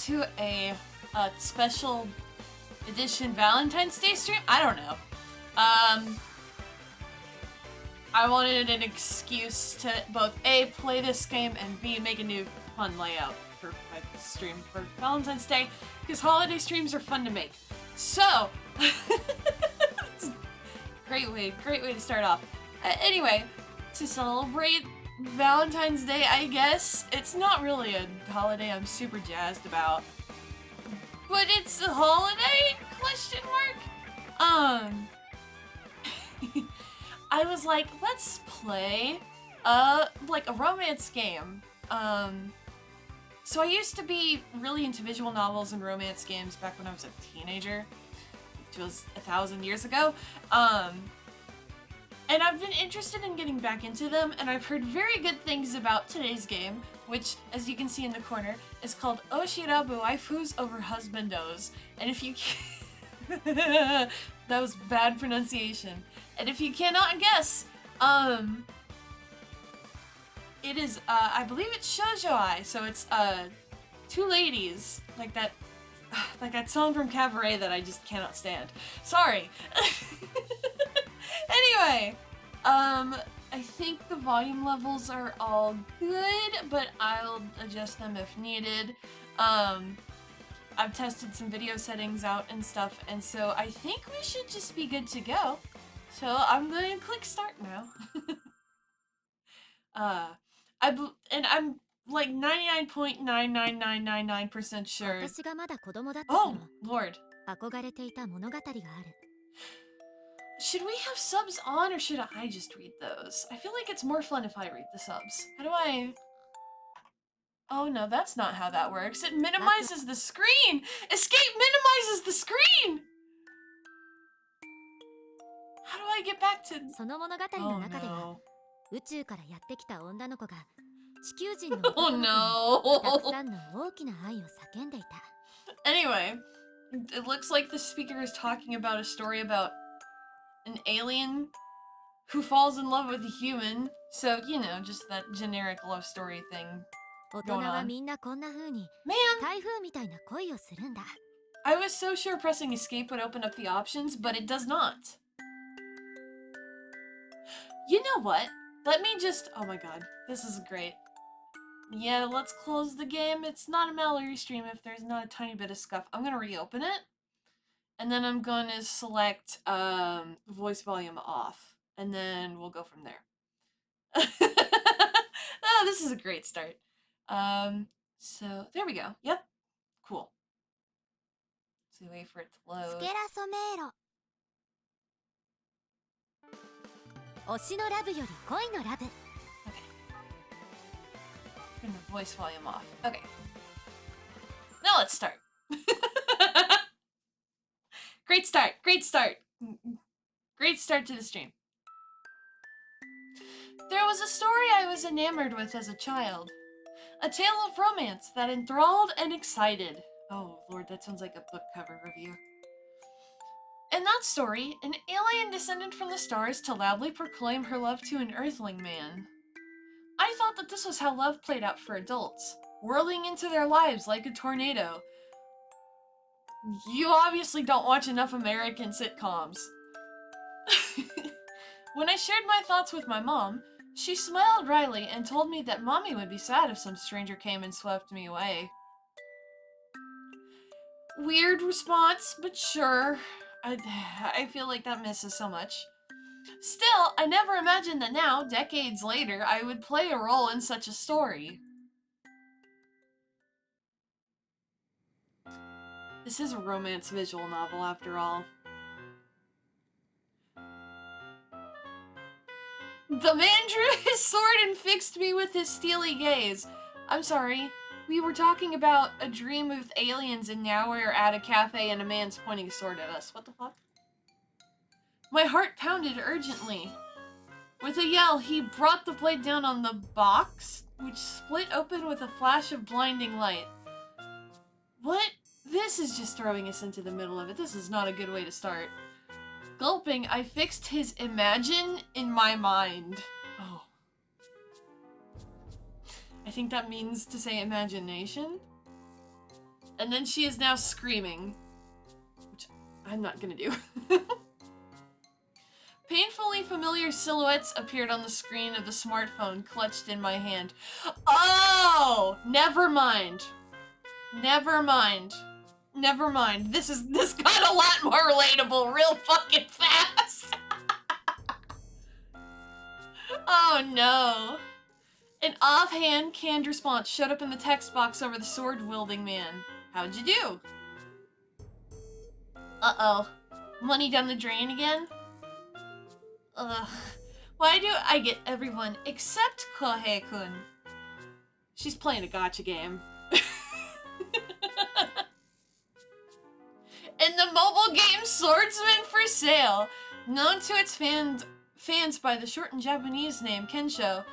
to a special edition Valentine's Day stream. I don't know. I wanted an excuse to both A, play this game, and B, make a new fun layout for my stream for Valentine's Day, because holiday streams are fun to make. So, it's a great way to start off. Anyway, to celebrate Valentine's Day, I guess. It's not really a holiday I'm super jazzed about, but it's a holiday? Question mark? I was like, let's play like a romance game. So I used to be really into visual novels and romance games back when I was a teenager, which was 1,000 years ago. And I've been interested in getting back into them, and I've heard very good things about today's game, which, as you can see in the corner, is called Oshirabu, Waifus over Husbandos. And if you that was bad pronunciation. And if you cannot guess, it is, I believe it's shoujo-ai, so it's, two ladies, like that song from Cabaret that I just cannot stand. Sorry. Anyway, I think the volume levels are all good, but I'll adjust them if needed. I've tested some video settings out and stuff, and so I think we should just be good to go. So I'm going to click start now. I'm like 99.99999% sure. Oh, Lord. Should we have subs on, or should I just read those? I feel like it's more fun if I read the subs. How do I... Oh no, that's not how that works. It minimizes the screen! Escape minimizes the screen! How do I get back to... Oh no. Oh no. Anyway, it looks like the speaker is talking about a story about an alien who falls in love with a human. So, you know, just that generic love story thing going on. Man! I was so sure pressing escape would open up the options, but it does not. You know what? Let me just... Oh my god, this is great. Yeah, let's close the game. It's not a Mallory stream if there's not a tiny bit of scuff. I'm gonna reopen it. And then I'm gonna select voice volume off. And then we'll go from there. Oh, this is a great start. So there we go. Yep. Cool. So wait for it to load. Okay. Turn the voice volume off. Okay. Now let's start. Great start. Great start. Great start to the stream. There was a story I was enamored with as a child. A tale of romance that enthralled and excited. Oh, Lord, that sounds like a book cover review. In that story, an alien descended from the stars to loudly proclaim her love to an earthling man. I thought that this was how love played out for adults, whirling into their lives like a tornado. You obviously don't watch enough American sitcoms. When I shared my thoughts with my mom, she smiled wryly and told me that Mommy would be sad if some stranger came and swept me away. Weird response, but sure. I feel like that misses so much. Still, I never imagined that now, decades later, I would play a role in such a story. This is a romance visual novel, after all. The man drew his sword and fixed me with his steely gaze. I'm sorry. We were talking about a dream with aliens and now we're at a cafe and a man's pointing a sword at us. What the fuck? My heart pounded urgently. With a yell, he brought the blade down on the box, which split open with a flash of blinding light. What? This is just throwing us into the middle of it. This is not a good way to start. Gulping, I fixed his imagine in my mind. Oh. I think that means to say imagination. And then she is now screaming. Which I'm not gonna do. Painfully familiar silhouettes appeared on the screen of the smartphone clutched in my hand. Oh! Never mind. Never mind. Never mind. This got a lot more relatable real fucking fast. Oh no. An offhand canned response showed up in the text box over the sword-wielding man. How'd you do? Uh-oh. Money down the drain again? Ugh. Why do I get everyone except Kohei-kun? She's playing a gacha game. In the mobile game Swordsman for Sale, known to its fans by the shortened Japanese name Kensho,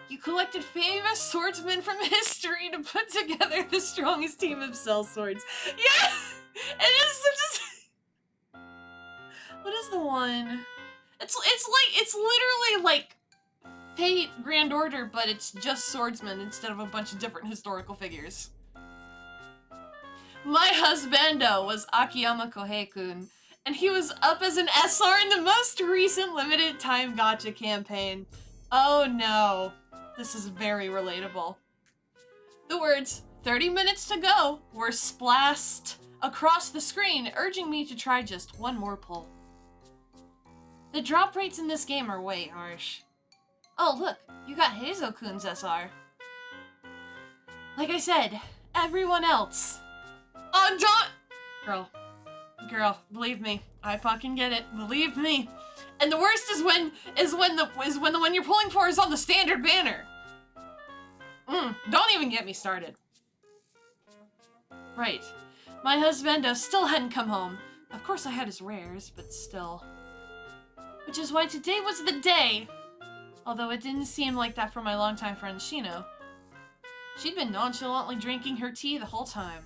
you collected famous swordsmen from history to put together the strongest team of cell swords. Yeah! It is such a... What is the one? It's literally like Fate Grand Order, but it's just swordsmen instead of a bunch of different historical figures. My husbando was Akiyama Kohei-kun, and he was up as an SR in the most recent limited time gacha campaign. Oh no, this is very relatable. The words, 30 minutes to go, were splashed across the screen, urging me to try just one more pull. The drop rates in this game are way harsh. Oh look, you got Heizo-kun's SR. Like I said, everyone else. Oh, don't! Girl, believe me. I fucking get it. Believe me. And the worst is when the one you're pulling for is on the standard banner. Don't even get me started. Right. My husbando still hadn't come home. Of course I had his rares, but still. Which is why today was the day. Although it didn't seem like that for my longtime friend Shino. She'd been nonchalantly drinking her tea the whole time.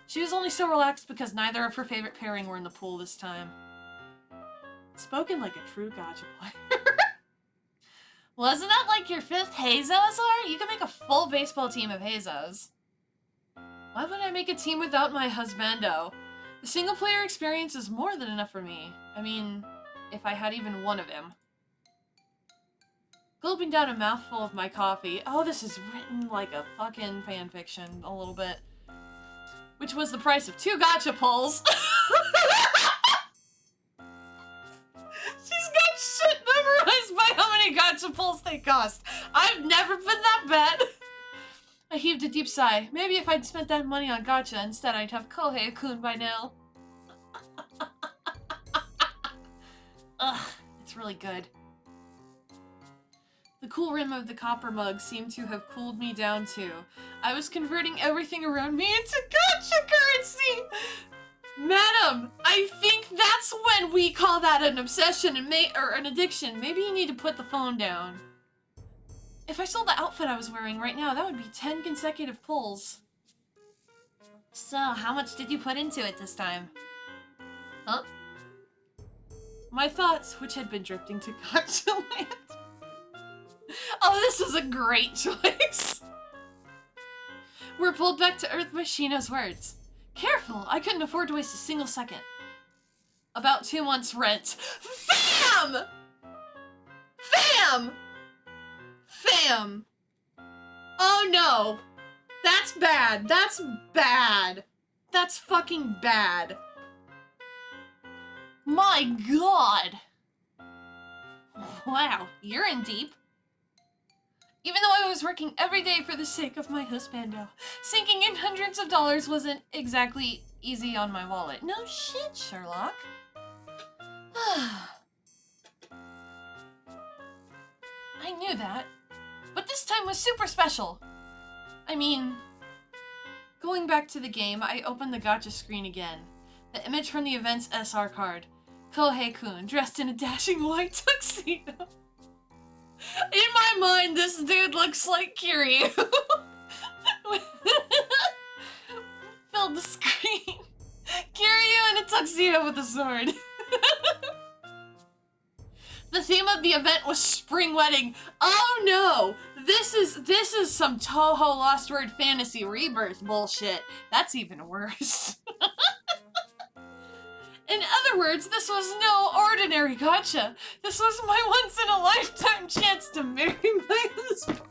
She was only so relaxed because neither of her favorite pairing were in the pool this time. Spoken like a true gacha player. Wasn't that like your 5th Heizo SR? You can make a full baseball team of Heizos. Why would I make a team without my husbando? The single player experience is more than enough for me. I mean, if I had even one of him. Gulping down a mouthful of my coffee. Oh, this is written like a fucking fanfiction, a little bit. Which was the price of 2 gacha pulls. She's got shit memorized by how many gacha pulls they cost. I've never been that bad. I heaved a deep sigh. Maybe if I'd spent that money on gacha instead, I'd have Kohei-kun by now. Ugh, it's really good. The cool rim of the copper mug seemed to have cooled me down too. I was converting everything around me into gacha currency! Madam, I think that's when we call that an obsession or an addiction. Maybe you need to put the phone down. If I sold the outfit I was wearing right now, that would be 10 consecutive pulls. So, how much did you put into it this time? Huh? My thoughts, which had been drifting to gacha land. Oh, this is a great choice. We're pulled back to earth by Shino's words. Careful, I couldn't afford to waste a single second. About 2 months' rent. Fam! Fam! Fam! Oh no! That's bad. That's bad. That's fucking bad. My god! Wow, you're in deep. Even though I was working every day for the sake of my husbando, sinking in hundreds of dollars wasn't exactly easy on my wallet. No shit, Sherlock. I knew that, but this time was super special. I mean, going back to the game, I opened the gacha screen again. The image from the event's SR card. Kohei-kun, dressed in a dashing white tuxedo. In my mind, this dude looks like Kiryu. Filled the screen. Kiryu in a tuxedo with a sword. The theme of the event was spring wedding. Oh no! This is some Toho Lost Word Fantasy Rebirth bullshit. That's even worse. In other words, this was no ordinary gacha. This was my once-in-a-lifetime chance to marry my husband.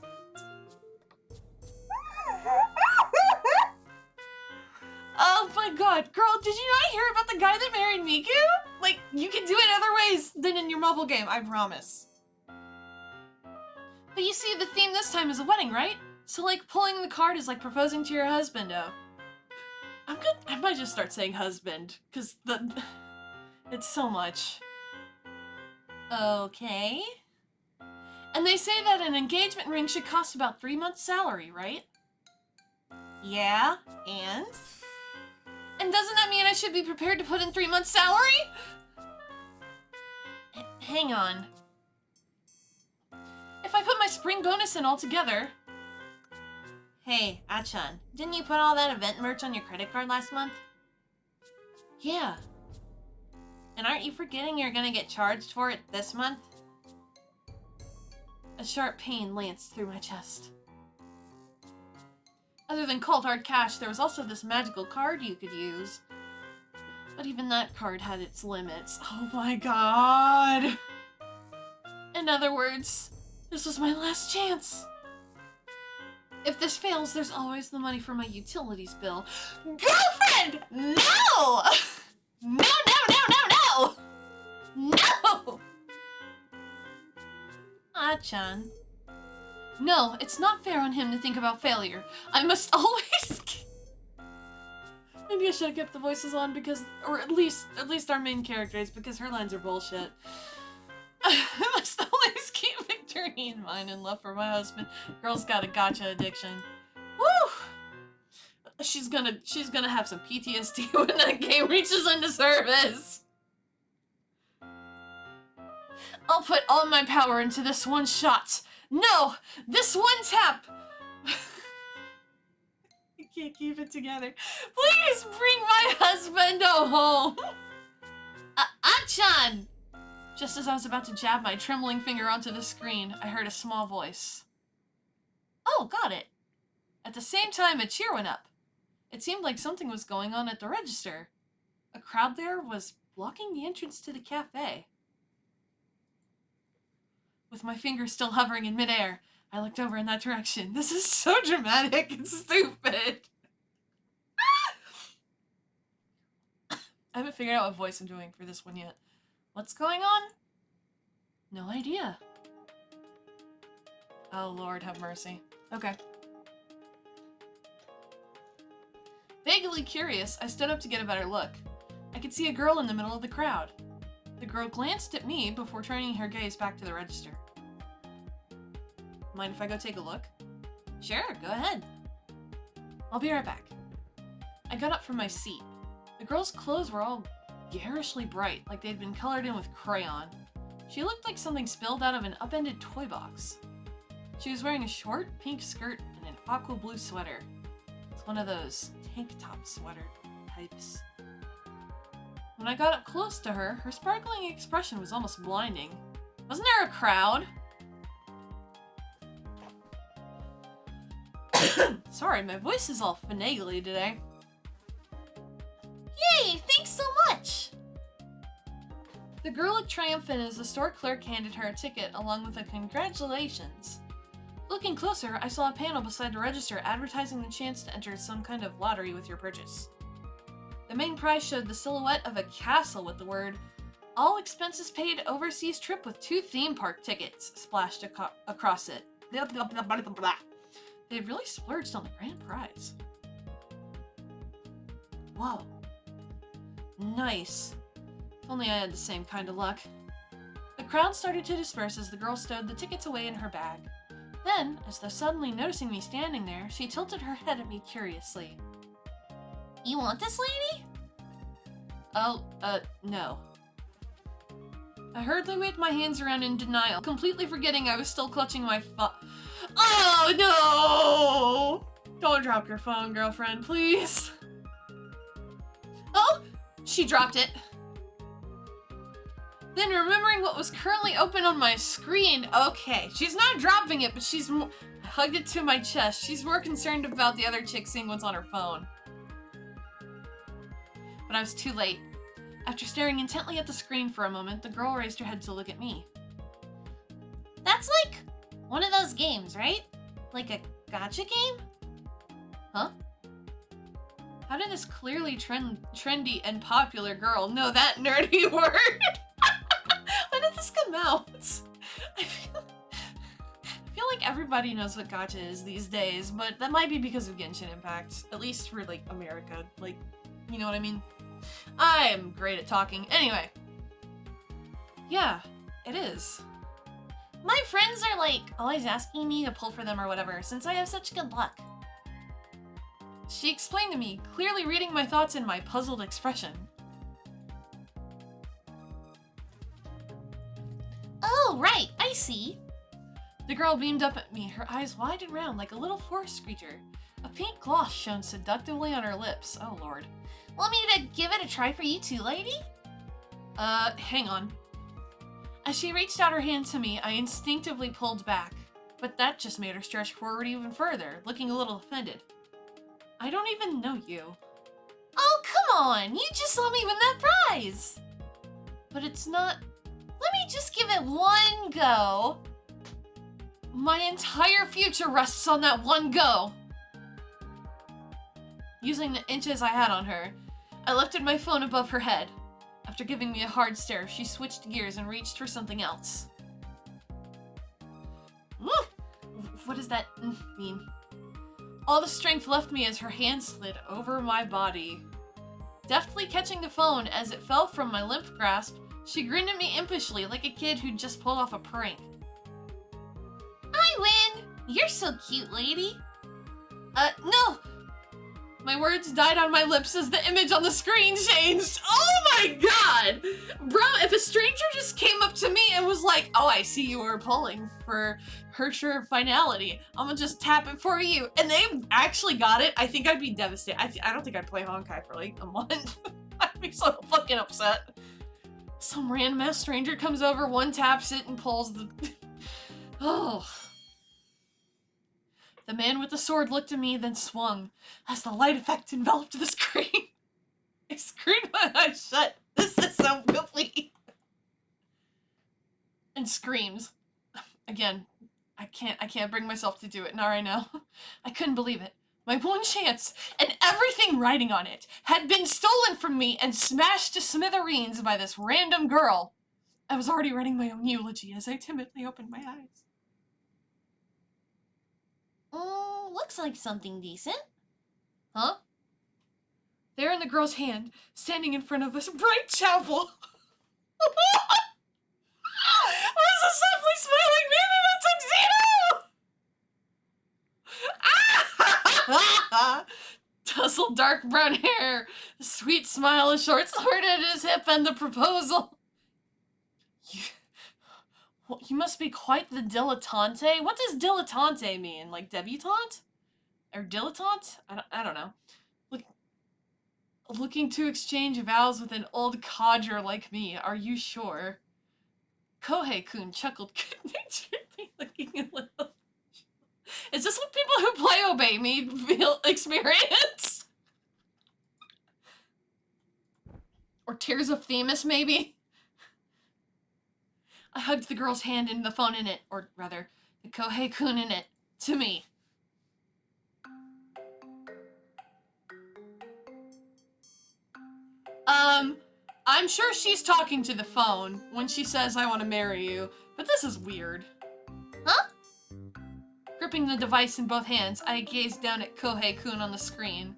Oh my god, girl, did you not hear about the guy that married Miku? Like, you can do it other ways than in your mobile game, I promise. But you see, the theme this time is a wedding, right? So, like, pulling the card is like proposing to your husbando. I might just start saying husband, because it's so much. Okay. And they say that an engagement ring should cost about 3 months' salary, right? Yeah, and? And doesn't that mean I should be prepared to put in 3 months' salary? Hang on. If I put my spring bonus in all together... Hey, Achan, didn't you put all that event merch on your credit card last month? Yeah. And aren't you forgetting you're gonna get charged for it this month? A sharp pain lanced through my chest. Other than cold hard cash, there was also this magical card you could use. But even that card had its limits. Oh my god! In other words, this was my last chance. If this fails, there's always the money for my utilities bill. Girlfriend! No! No, no, no, no, no! No! Ah-chan. No, it's not fair on him to think about failure. I must always... Maybe I should have kept the voices on because... Or at least our main characters, because her lines are bullshit. I must always keep victory in mind and love for my husband. Girl's got a gacha addiction. Woo! She's gonna have some PTSD when that game reaches into service. I'll put all my power into this one shot. No! This one tap! I can't keep it together. Please bring my husbando home! Achan! Just as I was about to jab my trembling finger onto the screen, I heard a small voice. Oh, got it. At the same time, a cheer went up. It seemed like something was going on at the register. A crowd there was blocking the entrance to the cafe. With my finger still hovering in midair, I looked over in that direction. This is so dramatic and stupid. I haven't figured out what voice I'm doing for this one yet. What's going on? No idea. Oh, Lord, have mercy. Okay. Vaguely curious, I stood up to get a better look. I could see a girl in the middle of the crowd. The girl glanced at me before turning her gaze back to the register. Mind if I go take a look? Sure, go ahead. I'll be right back. I got up from my seat. The girl's clothes were all garishly bright, like they'd been colored in with crayon. She looked like something spilled out of an upended toy box. She was wearing a short pink skirt and an aqua blue sweater. It's one of those tank top sweater types. When I got up close to her, her sparkling expression was almost blinding. Wasn't there a crowd? Sorry, my voice is all finagly today. Yay! Thanks so much! The girl looked triumphant as the store clerk handed her a ticket along with a congratulations. Looking closer, I saw a panel beside the register advertising the chance to enter some kind of lottery with your purchase. The main prize showed the silhouette of a castle with the word, "All expenses paid overseas trip with 2 theme park tickets," splashed across it. They really splurged on the grand prize. Whoa. Nice. If only I had the same kind of luck. The crowd started to disperse as the girl stowed the tickets away in her bag. Then, as though suddenly noticing me standing there, she tilted her head at me curiously. You want this, lady? Oh, no. I hurriedly waved my hands around in denial, completely forgetting I was still clutching my Oh, no! Don't drop your phone, girlfriend, please. Oh! She dropped it. Then remembering what was currently open on my screen, okay, she's not dropping it, but she's I hugged it to my chest. She's more concerned about the other chick seeing what's on her phone. But I was too late. After staring intently at the screen for a moment, the girl raised her head to look at me. That's like one of those games, right? Like a gacha game? Huh? How did this clearly trendy and popular girl know that nerdy word? When did this come out? I feel like everybody knows what gacha is these days, but that might be because of Genshin Impact. At least for, like, America. Like, you know what I mean? I am great at talking. Anyway. Yeah, it is. My friends are, like, always asking me to pull for them or whatever, since I have such good luck. She explained to me, clearly reading my thoughts in my puzzled expression. Oh, right, I see. The girl beamed up at me, her eyes wide and round like a little forest creature. A pink gloss shone seductively on her lips. Oh, Lord. Want me to give it a try for you too, lady? Hang on. As she reached out her hand to me, I instinctively pulled back. But that just made her stretch forward even further, looking a little offended. I don't even know you. Oh, come on! You just let me win that prize! But it's not... Let me just give it one go. My entire future rests on that one go. Using the inches I had on her, I lifted my phone above her head. After giving me a hard stare, she switched gears and reached for something else. What does that mean? All the strength left me as her hand slid over my body. Deftly catching the phone as it fell from my limp grasp, she grinned at me impishly like a kid who'd just pulled off a prank. I win! You're so cute, lady. No! My words died on my lips as the image on the screen changed. Oh my god! Bro, if a stranger just came up to me and was like, oh, I see you were pulling for Hersher finality. I'm gonna just tap it for you. And they actually got it. I think I'd be devastated. I don't think I'd play Honkai for like a month. I'd be so fucking upset. Some random ass stranger comes over, one taps it, and pulls the... Oh... The man with the sword looked at me, then swung, as the light effect enveloped the screen. I screamed my eyes shut. This is so goofy. And screams. Again, I can't bring myself to do it, not right now. I couldn't believe it. My one chance, and everything writing on it, had been stolen from me and smashed to smithereens by this random girl. I was already writing my own eulogy as I timidly opened my eyes. Looks like something decent. Huh? There in the girl's hand, standing in front of us, bright chapel. Was a softly smiling man in a tuxedo! Tousled dark brown hair, a sweet smile, a short sword at his hip, and the proposal. You must be quite the dilettante. What does dilettante mean? Like debutante? Or dilettante? I don't know. Looking to exchange vows with an old codger like me, are you sure? Kohei-kun chuckled good-naturedly, looking a little... Is this what people who play Obey Me feel experience? Or Tears of Themis, maybe? I hugged the girl's hand and the phone in it, or rather, the Kohei-kun in it, to me. I'm sure she's talking to the phone when she says, I want to marry you, but this is weird. Huh? Gripping the device in both hands, I gazed down at Kohei-kun on the screen,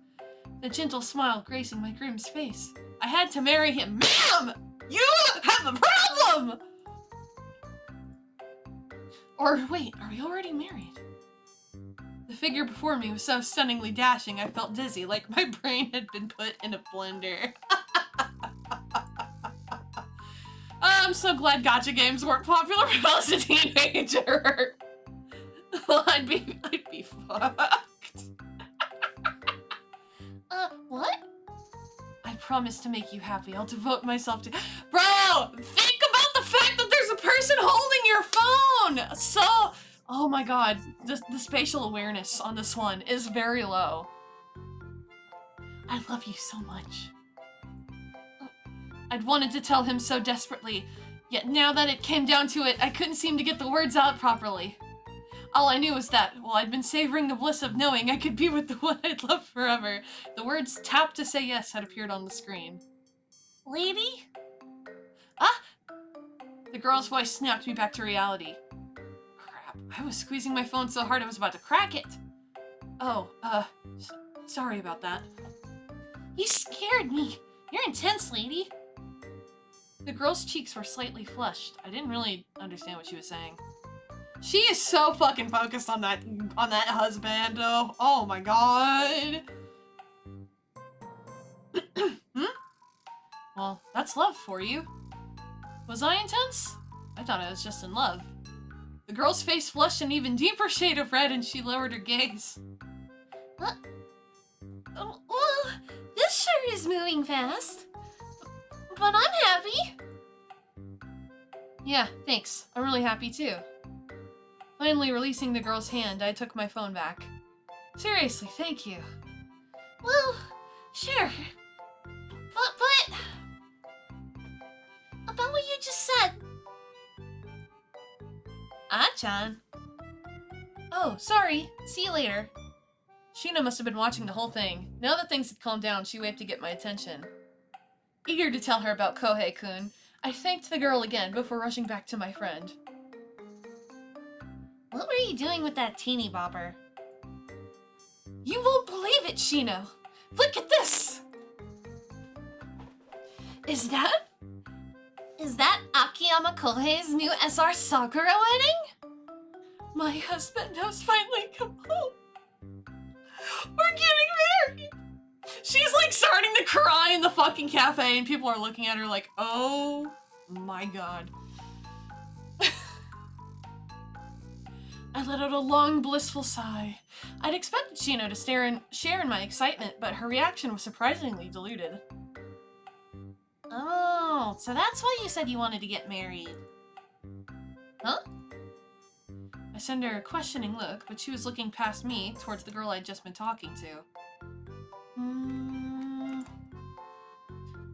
the gentle smile gracing my Grimm's face. I had to marry him. Ma'am! You have a problem! Or wait, are we already married? The figure before me was so stunningly dashing I felt dizzy, like my brain had been put in a blender. I'm so glad gacha games weren't popular when I was a teenager. Well, I'd be fucked. What? I promise to make you happy. I'll devote myself to... Bro! Think about person holding your phone! So, oh my god, the spatial awareness on this one is very low. I love you so much. I'd wanted to tell him so desperately, yet now that it came down to it, I couldn't seem to get the words out properly. All I knew was that, while I'd been savoring the bliss of knowing I could be with the one I'd loved forever, the words tap to say yes had appeared on the screen. Lady? Ah! The girl's voice snapped me back to reality. Crap, I was squeezing my phone so hard I was about to crack it. Oh, sorry about that. You scared me. You're intense, lady. The girl's cheeks were slightly flushed. I didn't really understand what she was saying. She is so fucking focused on that husbando. Oh my god. Well, that's love for you. Was I intense? I thought I was just in love. The girl's face flushed an even deeper shade of red and she lowered her gaze. Well, this sure is moving fast. But I'm happy. Yeah, thanks. I'm really happy too. Finally releasing the girl's hand, I took my phone back. Seriously, thank you. Well, sure. But... about what you just said. Ah-chan. Oh, sorry. See you later. Sheena must have been watching the whole thing. Now that things had calmed down, she waved to get my attention. Eager to tell her about Kohei-kun, I thanked the girl again before rushing back to my friend. What were you doing with that teeny bopper? You won't believe it, Shino! Look at this! Is that Akiyama Kohei's new SR Sakura wedding? My husbandos finally come home. We're getting married! She's like starting to cry in the fucking cafe and people are looking at her like, oh my god. I let out a long, blissful sigh. I'd expected Shino to share in my excitement, but her reaction was surprisingly diluted. Oh, so that's why you said you wanted to get married. Huh? I sent her a questioning look, but she was looking past me, towards the girl I'd just been talking to.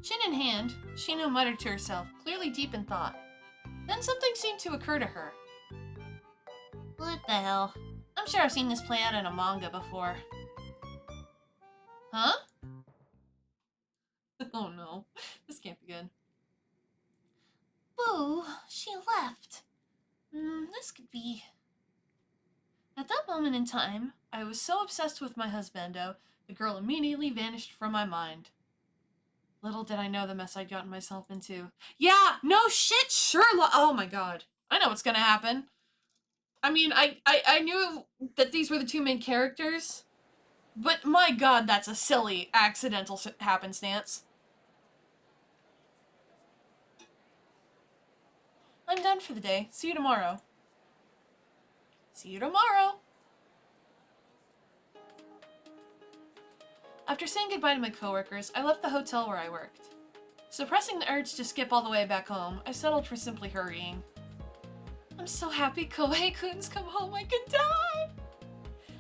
Chin in hand, Shino muttered to herself, clearly deep in thought. Then something seemed to occur to her. What the hell? I'm sure I've seen this play out in a manga before. Huh? Oh no, this can't be good. Boo, she left. This could be... At that moment in time, I was so obsessed with my husbando, the girl immediately vanished from my mind. Little did I know the mess I'd gotten myself into. Yeah, no shit, Sherlock! Oh my god. I know what's gonna happen. I mean, I knew that these were the two main characters, but my god, that's a silly, accidental happenstance. I'm done for the day. See you tomorrow. See you tomorrow. After saying goodbye to my coworkers, I left the hotel where I worked. Suppressing the urge to skip all the way back home, I settled for simply hurrying. I'm so happy Kohei-kun's come home, I could die!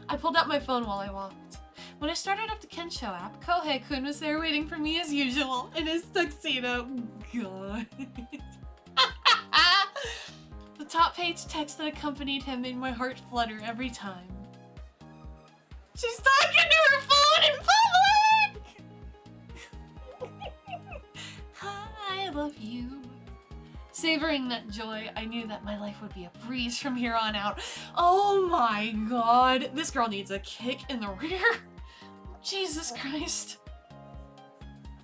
I pulled out my phone while I walked. When I started up the Kensho app, Kohei-kun was there waiting for me as usual, in his tuxedo. God. The top page text that accompanied him made my heart flutter every time. She's talking to her phone in public! I love you. Savoring that joy, I knew that my life would be a breeze from here on out. Oh my god, this girl needs a kick in the rear. Jesus Christ.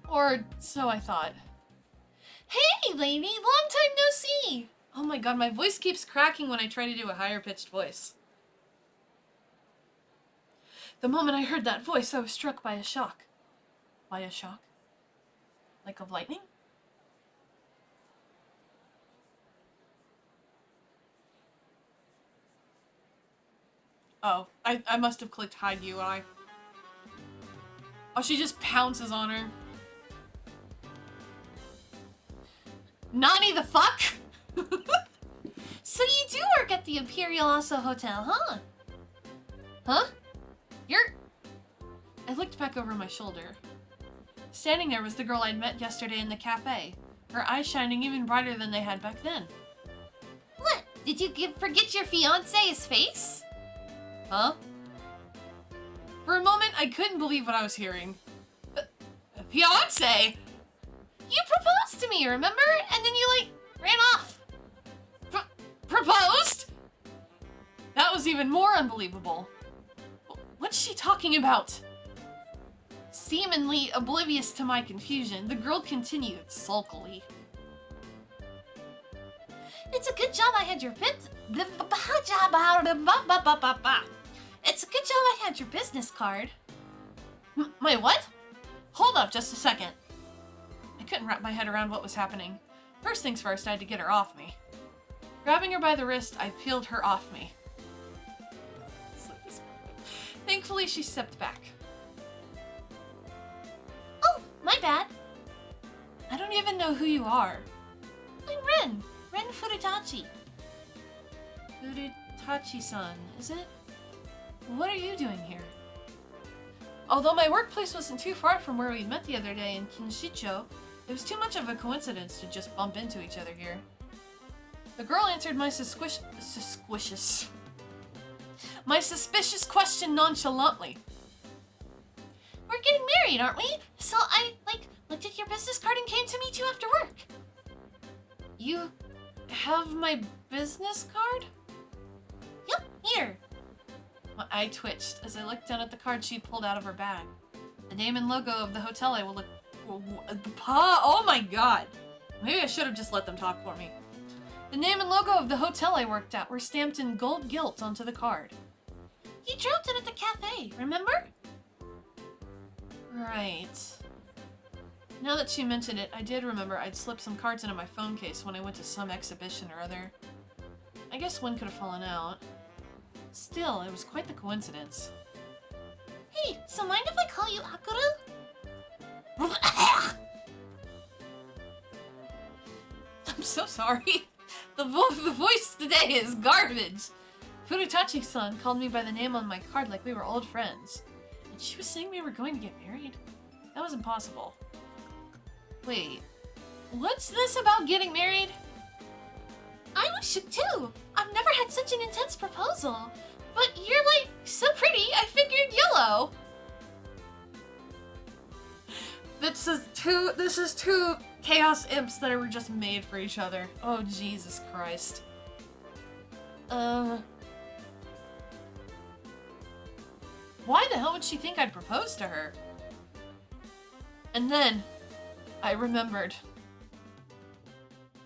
Or so I thought. Hey lady, long time no see! Oh my god, my voice keeps cracking when I try to do a higher pitched voice. The moment I heard that voice, I was struck by a shock. By a shock? Like of lightning? Oh, I must have clicked hide UI. Oh, she just pounces on her. Nani the fuck? So you do work at the Imperial Aso Hotel, huh? Huh? I looked back over my shoulder. Standing there was the girl I'd met yesterday in the cafe, her eyes shining even brighter than they had back then. What? Did you forget your fiancé's face? Huh? For a moment, I couldn't believe what I was hearing. Fiancé? You proposed to me, remember? And then you, ran off. Proposed? That was even more unbelievable. What's she talking about? Seemingly oblivious to my confusion, the girl continued sulkily. It's a good job I had your It's a good job I had your business card. My what? Hold up just a second. I couldn't wrap my head around what was happening. First things first, I had to get her off me. Grabbing her by the wrist, I peeled her off me. Thankfully, she stepped back. Oh, my bad. I don't even know who you are. I'm Ren Furutachi. Furutachi-san, is it? What are you doing here? Although my workplace wasn't too far from where we met the other day in Kinshicho, it was too much of a coincidence to just bump into each other here. The girl answered my suspicious question nonchalantly. We're getting married, aren't we? So I, looked at your business card and came to meet you after work. You have my business card? Yep, here. My eye twitched as I looked down at the card she'd pulled out of her bag. The name and logo of the hotel I will look... Oh my god! Maybe I should have just let them talk for me. The name and logo of the hotel I worked at were stamped in gold gilt onto the card. You dropped it at the cafe, remember? Right. Now that she mentioned it, I did remember I'd slipped some cards into my phone case when I went to some exhibition or other. I guess one could have fallen out. Still, it was quite the coincidence. Hey, so mind if I call you Akura? I'm so sorry. The voice today is garbage. Furutachi-san called me by the name on my card like we were old friends. And she was saying we were going to get married? That was impossible. Wait, what's this about getting married? I was shook too. I've never had such an intense proposal. But you're so pretty, I figured YOLO. This is two chaos imps that were just made for each other. Oh, Jesus Christ. Why the hell would she think I'd propose to her? And then, I remembered.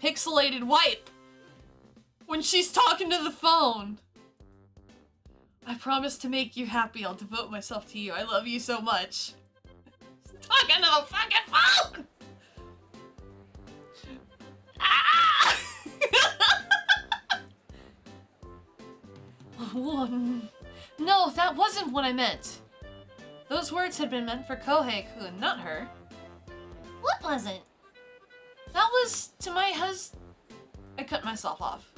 Pixelated wipe! When she's talking to the phone! I promise to make you happy. I'll devote myself to you. I love you so much. Talking to the fucking phone! Ah! No, that wasn't what I meant. Those words had been meant for Kohei-kun, not her. What was it? That was to my I cut myself off.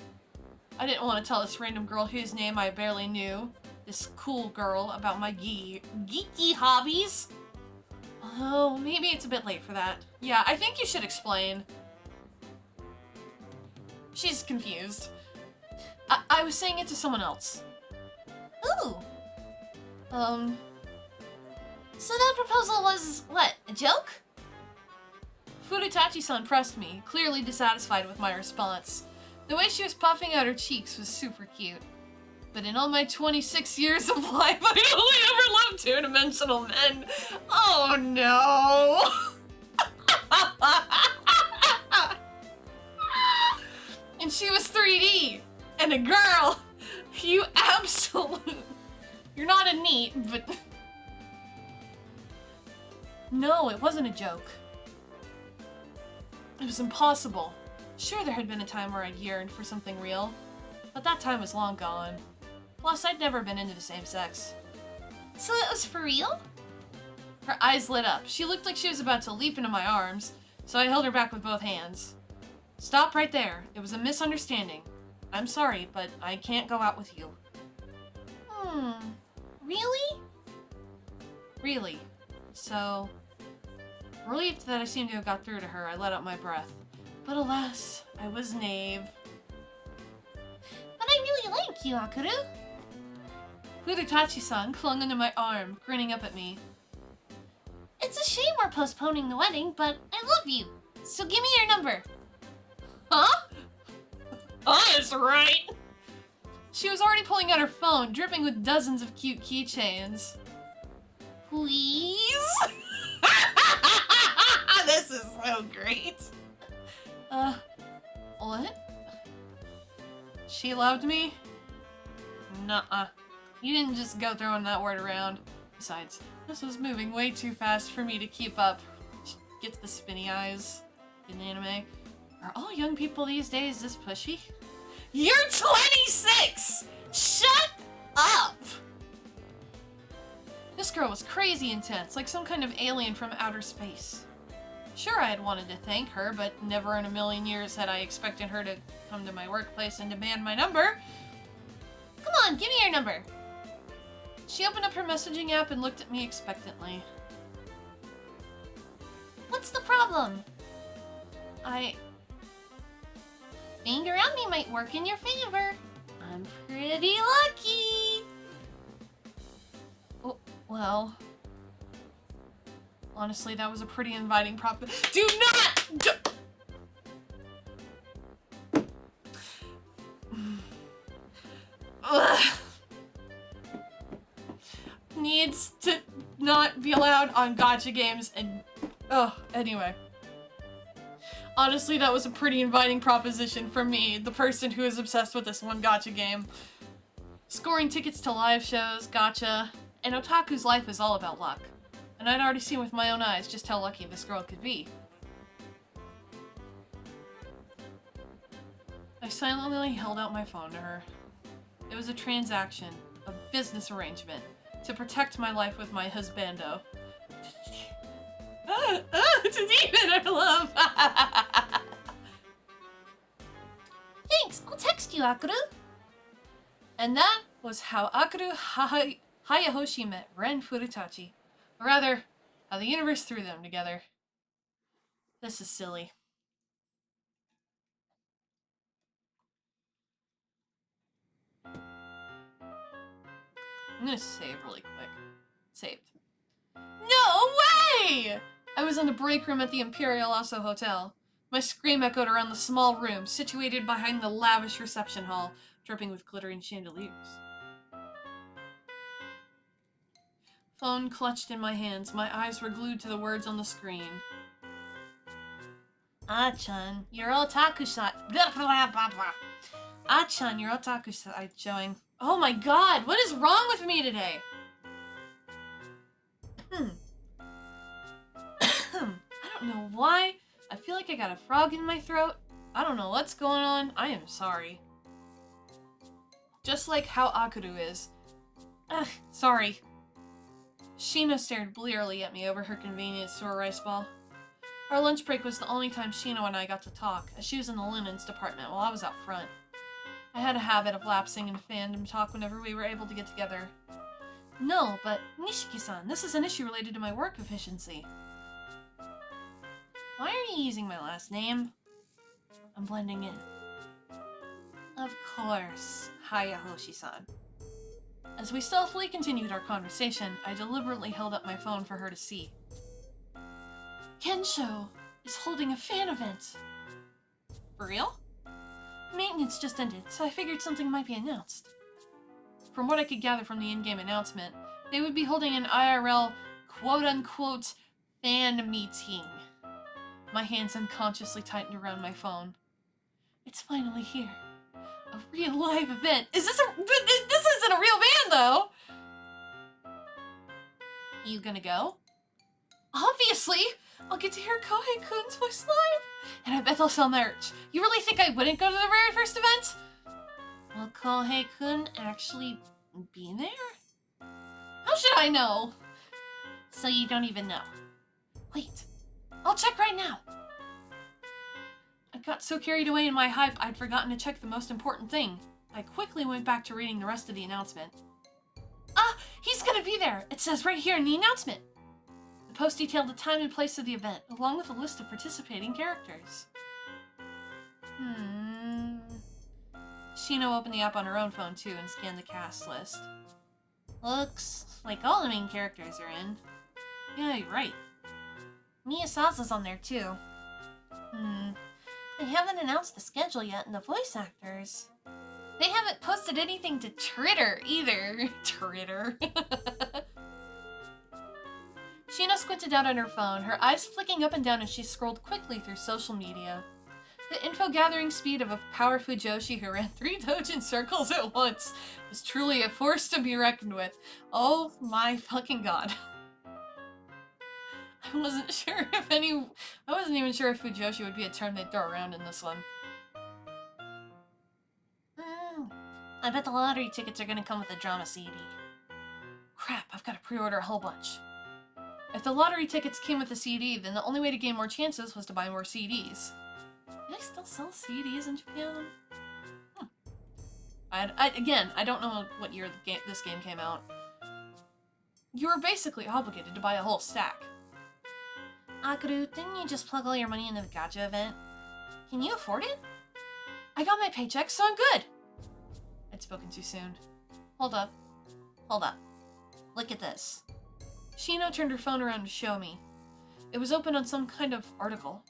I didn't want to tell this random girl whose name I barely knew, this cool girl, about my geeky hobbies. Oh, maybe it's a bit late for that. Yeah, I think you should explain. She's confused. I was saying it to someone else. Ooh. So that proposal was, what, a joke? Furutachi-san pressed me, clearly dissatisfied with my response. The way she was puffing out her cheeks was super cute. But in all my 26 years of life, I only ever loved two-dimensional men. Oh no! And she was 3D! And a girl! You absolute... You're not a NEET, but... No, it wasn't a joke. It was impossible. Sure, there had been a time where I'd yearned for something real, but that time was long gone. Plus, I'd never been into the same sex. So it was for real? Her eyes lit up. She looked like she was about to leap into my arms, so I held her back with both hands. Stop right there. It was a misunderstanding. I'm sorry, but I can't go out with you. Really? Really. So, relieved that I seemed to have got through to her, I let out my breath. But alas, I was naive. But I really like you, Akuru. Furutachi-san clung onto my arm, grinning up at me. It's a shame we're postponing the wedding, but I love you. So give me your number. Huh? That's right. She was already pulling out her phone, dripping with dozens of cute keychains. Please? This is so great. What? She loved me? Nuh-uh. You didn't just go throwing that word around. Besides, this was moving way too fast for me to keep up. She gets the spinny eyes in anime. Are all young people these days this pushy? You're 26! Shut up! This girl was crazy intense, like some kind of alien from outer space. Sure, I had wanted to thank her, but never in a million years had I expected her to come to my workplace and demand my number. Come on, give me your number. She opened up her messaging app and looked at me expectantly. What's the problem? Being around me might work in your favor. I'm pretty lucky. Oh, well. Honestly, that was a pretty inviting prop. Do not! Ugh. Needs to not be allowed on gacha games and... Oh, anyway. Honestly, that was a pretty inviting proposition for me, the person who is obsessed with this one gacha game. Scoring tickets to live shows, gacha, and otaku's life is all about luck. And I'd already seen with my own eyes just how lucky this girl could be. I silently held out my phone to her. It was a transaction, a business arrangement, to protect my life with my husbando. To deepen our love! Thanks, I'll text you, Akuru. And that was how Akuru Hayahoshi met Ren Furutachi. Or rather, how the universe threw them together. This is silly. I'm gonna save really quick. Saved. No way! I was in the break room at the Imperial Aso Hotel. My scream echoed around the small room, situated behind the lavish reception hall, dripping with glittering chandeliers. Phone clutched in my hands, my eyes were glued to the words on the screen. Ah-chan, your otaku side. Ah-chan, your otaku side showing. Oh my god, what is wrong with me today? I don't know why. I feel like I got a frog in my throat. I don't know what's going on. I am sorry. Just like how Akuru is. Ugh, sorry. Shino stared blearily at me over her convenient store rice ball. Our lunch break was the only time Shino and I got to talk, as she was in the linens department while I was out front. I had a habit of lapsing into fandom talk whenever we were able to get together. No, but Nishiki-san, this is an issue related to my work efficiency. Why are you using my last name? I'm blending in. Of course, Hayahoshi-san. As we stealthily continued our conversation, I deliberately held up my phone for her to see. Kensho is holding a fan event. For real? Maintenance just ended, so I figured something might be announced. From what I could gather from the in-game announcement, they would be holding an IRL quote-unquote fan meeting. My hands unconsciously tightened around my phone. It's finally here. A real live event. This isn't a real band, though! You gonna go? Obviously! I'll get to hear Kohei-kun's voice live! And I bet they'll sell merch. You really think I wouldn't go to the very first event? Will Kohei-kun actually be there? How should I know? So you don't even know. Wait, I'll check right now. I got so carried away in my hype, I'd forgotten to check the most important thing. I quickly went back to reading the rest of the announcement. Ah, he's gonna be there! It says right here in the announcement. The post detailed the time and place of the event, along with a list of participating characters. Shino opened the app on her own phone too and scanned the cast list. Looks like all the main characters are in. Yeah, you're right. Miyasasa's on there too. They haven't announced the schedule yet and the voice actors. They haven't posted anything to Twitter either. Twitter. Shino squinted out on her phone, her eyes flicking up and down as she scrolled quickly through social media. The info-gathering speed of a power Fujoshi who ran 3 dojin circles at once was truly a force to be reckoned with. Oh my fucking god. I wasn't even sure if Fujoshi would be a term they'd throw around in this one. I bet the lottery tickets are gonna come with a drama CD. Crap, I've gotta pre-order a whole bunch. If the lottery tickets came with a CD, then the only way to gain more chances was to buy more CDs. Do they still sell CDs in Japan? Again, I don't know what year this game came out. You were basically obligated to buy a whole stack. Akaru, didn't you just plug all your money into the gacha event? Can you afford it? I got my paycheck, so I'm good! I'd spoken too soon. Hold up. Hold up. Look at this. Shino turned her phone around to show me. It was open on some kind of article.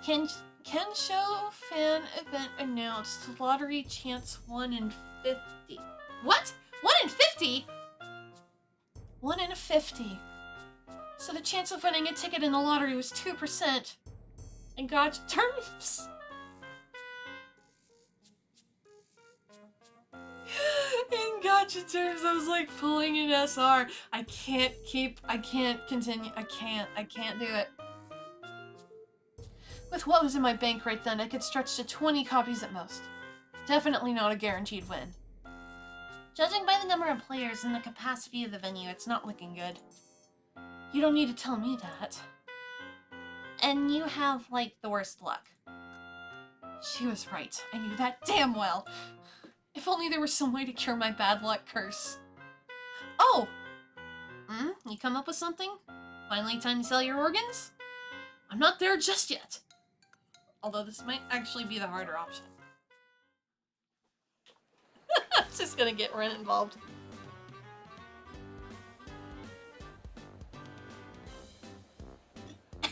Kensho fan event announced. Lottery chance 1 in 50. What? 1 in 50? 1 in 50. So the chance of winning a ticket in the lottery was 2%. In gacha terms. In gacha terms, I was like pulling an SR. I can't continue. I can't do it. With what was in my bank right then, I could stretch to 20 copies at most. Definitely not a guaranteed win. Judging by the number of players and the capacity of the venue, it's not looking good. You don't need to tell me that. And you have, like, the worst luck. She was right. I knew that damn well. If only there was some way to cure my bad luck curse. Oh! You come up with something? Finally time to sell your organs? I'm not there just yet. Although this might actually be the harder option. It's just gonna get Ren involved.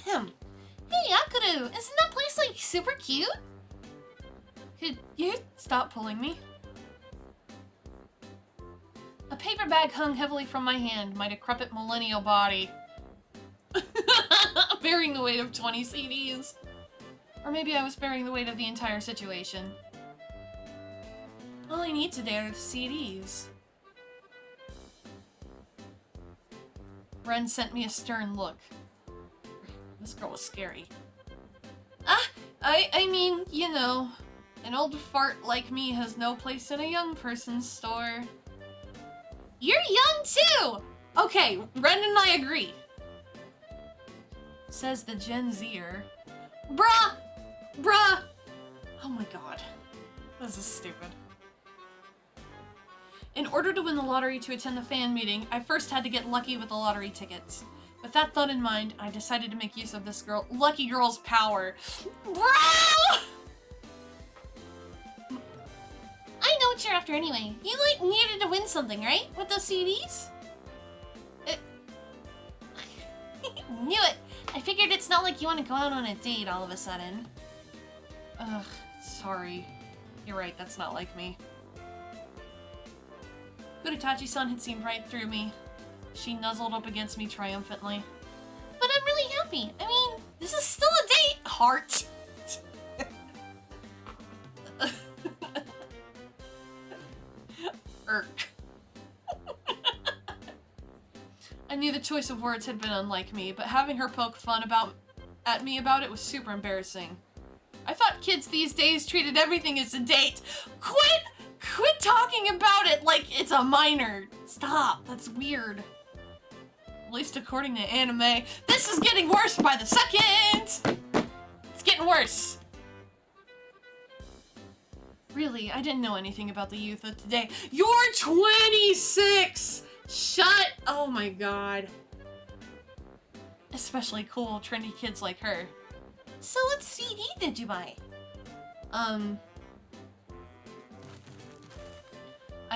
Hey, Akaru! Isn't that place, like, super cute? Could you stop pulling me? A paper bag hung heavily from my hand, my decrepit millennial body. Bearing the weight of 20 CDs. Or maybe I was bearing the weight of the entire situation. All I need today are the CDs. Ren sent me a stern look. This girl was scary. I mean, you know, an old fart like me has no place in a young person's store. You're young too! Okay, Ren and I agree. Says the Gen Zer. Bruh! Bruh! Oh my god. This is stupid. In order to win the lottery to attend the fan meeting, I first had to get lucky with the lottery tickets. With that thought in mind, I decided to make use of this lucky girl's power. Bro! I know what you're after anyway. You, like, needed to win something, right? With those CDs? Knew it! I figured it's not like you want to go out on a date all of a sudden. Ugh, sorry. You're right, that's not like me. Uritachi-san had seen right through me. She nuzzled up against me triumphantly. But I'm really happy. I mean, this is still a date, heart. Irk. I knew the choice of words had been unlike me, but having her poke fun at me about it was super embarrassing. I thought kids these days treated everything as a date. Quit talking about it like it's a minor. Stop, that's weird. At least according to anime. This is getting worse by the second! It's getting worse. Really, I didn't know anything about the youth of today. You're 26! Shut! Oh my god. Especially cool, trendy kids like her. So what CD did you buy? I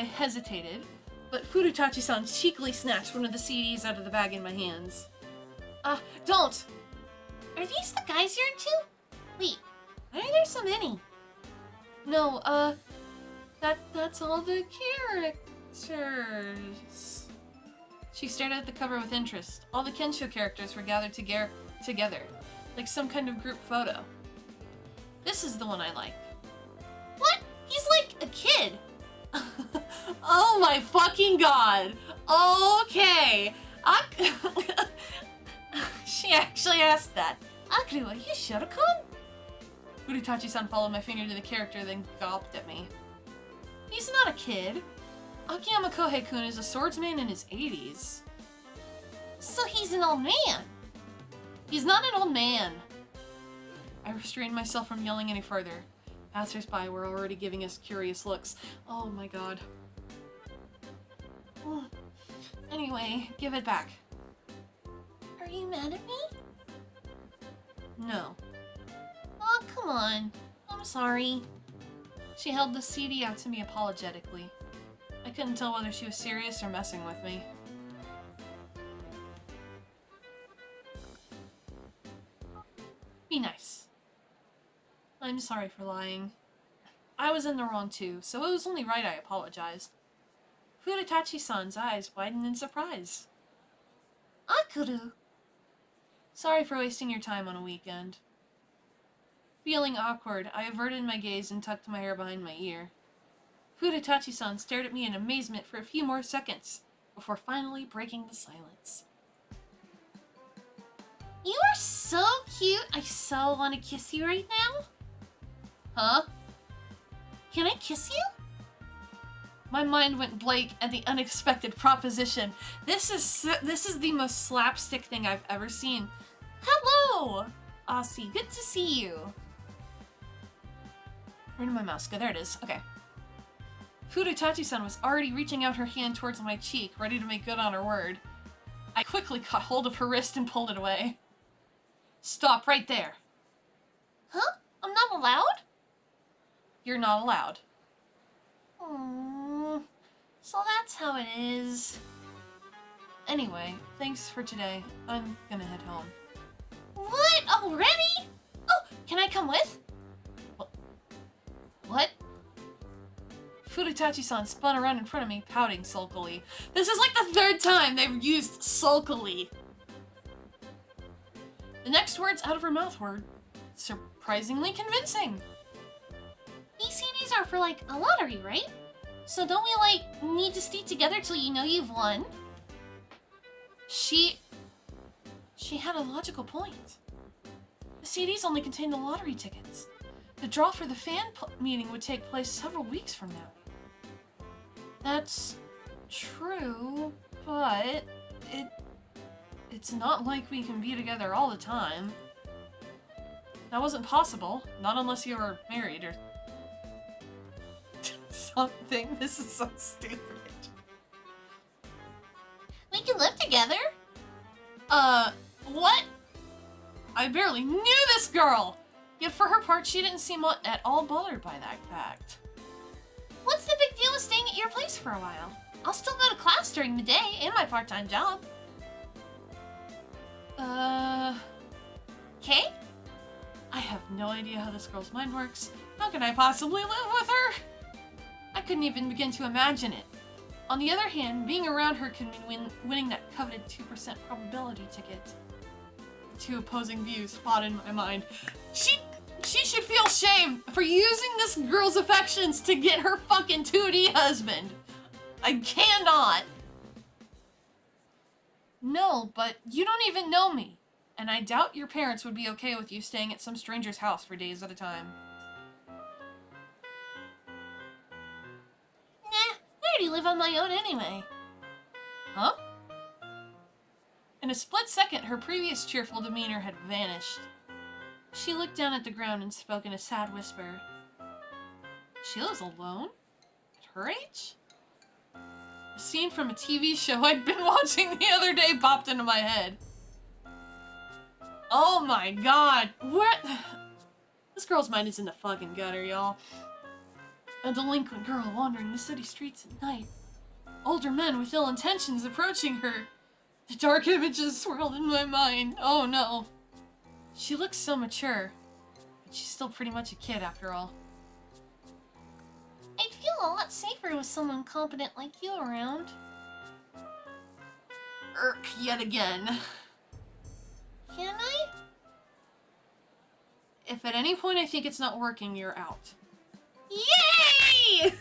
hesitated, but Furutachi-san cheekily snatched one of the CDs out of the bag in my hands. Don't! Are these the guys you're into? Wait, why are there so many? No, that's all the characters. She stared at the cover with interest. All the Kensho characters were gathered together, like some kind of group photo. This is the one I like. What? He's like a kid. Oh my fucking god. Okay. She actually asked that. Akira, are you Shurikon? Furutachi-san followed my finger to the character, then gawped at me. He's not a kid. Akiyama Kohei-kun is a swordsman in his 80s. So he's an old man. He's not an old man. I restrained myself from yelling any further. Passers-by were already giving us curious looks. Oh my god. Anyway, give it back. Are you mad at me? No. Oh, come on. I'm sorry. She held the CD out to me apologetically. I couldn't tell whether she was serious or messing with me. Be nice. I'm sorry for lying. I was in the wrong too, so it was only right I apologized. Furutachi-san's eyes widened in surprise. Akuru! Sorry for wasting your time on a weekend. Feeling awkward, I averted my gaze and tucked my hair behind my ear. Furutachi-san stared at me in amazement for a few more seconds, before finally breaking the silence. You are so cute, I so want to kiss you right now. Huh? Can I kiss you? My mind went blank at the unexpected proposition. This is the most slapstick thing I've ever seen. Hello! Aussie, good to see you. Where did my mouse go? There it is. Okay. Furutachi-san was already reaching out her hand towards my cheek, ready to make good on her word. I quickly caught hold of her wrist and pulled it away. Stop right there. Huh? I'm not allowed? You're not allowed. So that's how it is. Anyway, thanks for today. I'm gonna head home. What? Already? Oh, can I come with? What? Furutachi-san spun around in front of me, pouting sulkily. This is like the third time they've used sulkily. The next words out of her mouth were surprisingly convincing. These CDs are for, like, a lottery, right? So don't we, like, need to stay together till you know you've won? She had a logical point. The CDs only contain the lottery tickets. The draw for the fan meeting would take place several weeks from now. That's true, but it's not like we can be together all the time. That wasn't possible, not unless you were married or something. This is so stupid. We can live together? What? I barely knew this girl! Yet for her part, she didn't seem at all bothered by that fact. What's the big deal with staying at your place for a while? I'll still go to class during the day and my part-time job. Okay? I have no idea how this girl's mind works. How could I possibly live with her? I couldn't even begin to imagine it. On the other hand, being around her could mean winning that coveted 2% probability ticket. The two opposing views fought in my mind. She should feel shame for using this girl's affections to get her fucking 2D husband. I cannot. No, but you don't even know me. And I doubt your parents would be okay with you staying at some stranger's house for days at a time. Nah, I already live on my own anyway. Huh? In a split second, her previous cheerful demeanor had vanished. She looked down at the ground and spoke in a sad whisper. She lives alone? At her age? A scene from a TV show I'd been watching the other day popped into my head. Oh my god. What? This girl's mind is in the fucking gutter, y'all. A delinquent girl wandering the city streets at night. Older men with ill intentions approaching her. The dark images swirled in my mind. Oh no. She looks so mature. But she's still pretty much a kid after all. I'd feel a lot safer with someone competent like you around. Irk yet again. Can I? If at any point I think it's not working, you're out. Yay!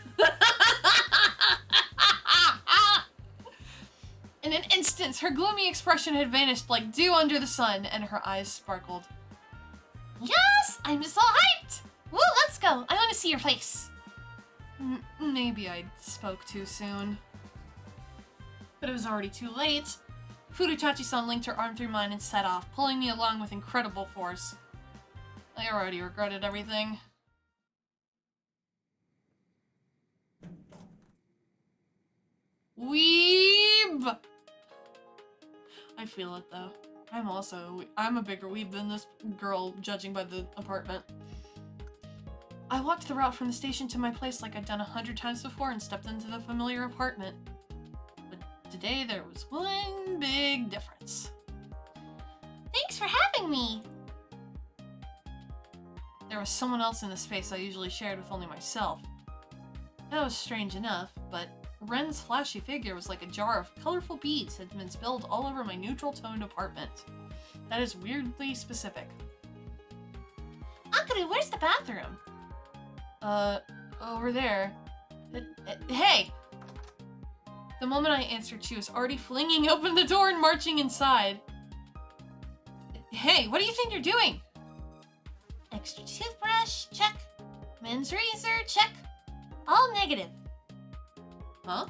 In an instant, her gloomy expression had vanished like dew under the sun, and her eyes sparkled. Yes! I'm so hyped! Woo, let's go! I want to see your place. Maybe I spoke too soon. But it was already too late. Furutachi-san linked her arm through mine and set off, pulling me along with incredible force. I already regretted everything. Weeb! I feel it though. I'm a bigger weeb than this girl, judging by the apartment. I walked the route from the station to my place like I'd done 100 times before and stepped into the familiar apartment. But today there was one big difference. Thanks for having me! There was someone else in the space I usually shared with only myself. That was strange enough, but Ren's flashy figure was like a jar of colorful beads that had been spilled all over my neutral-toned apartment. That is weirdly specific. Akuru, where's the bathroom? Over there. Hey! The moment I answered, she was already flinging open the door and marching inside. Hey, what do you think you're doing? Extra toothbrush, check. Men's razor, check. All negative. Huh?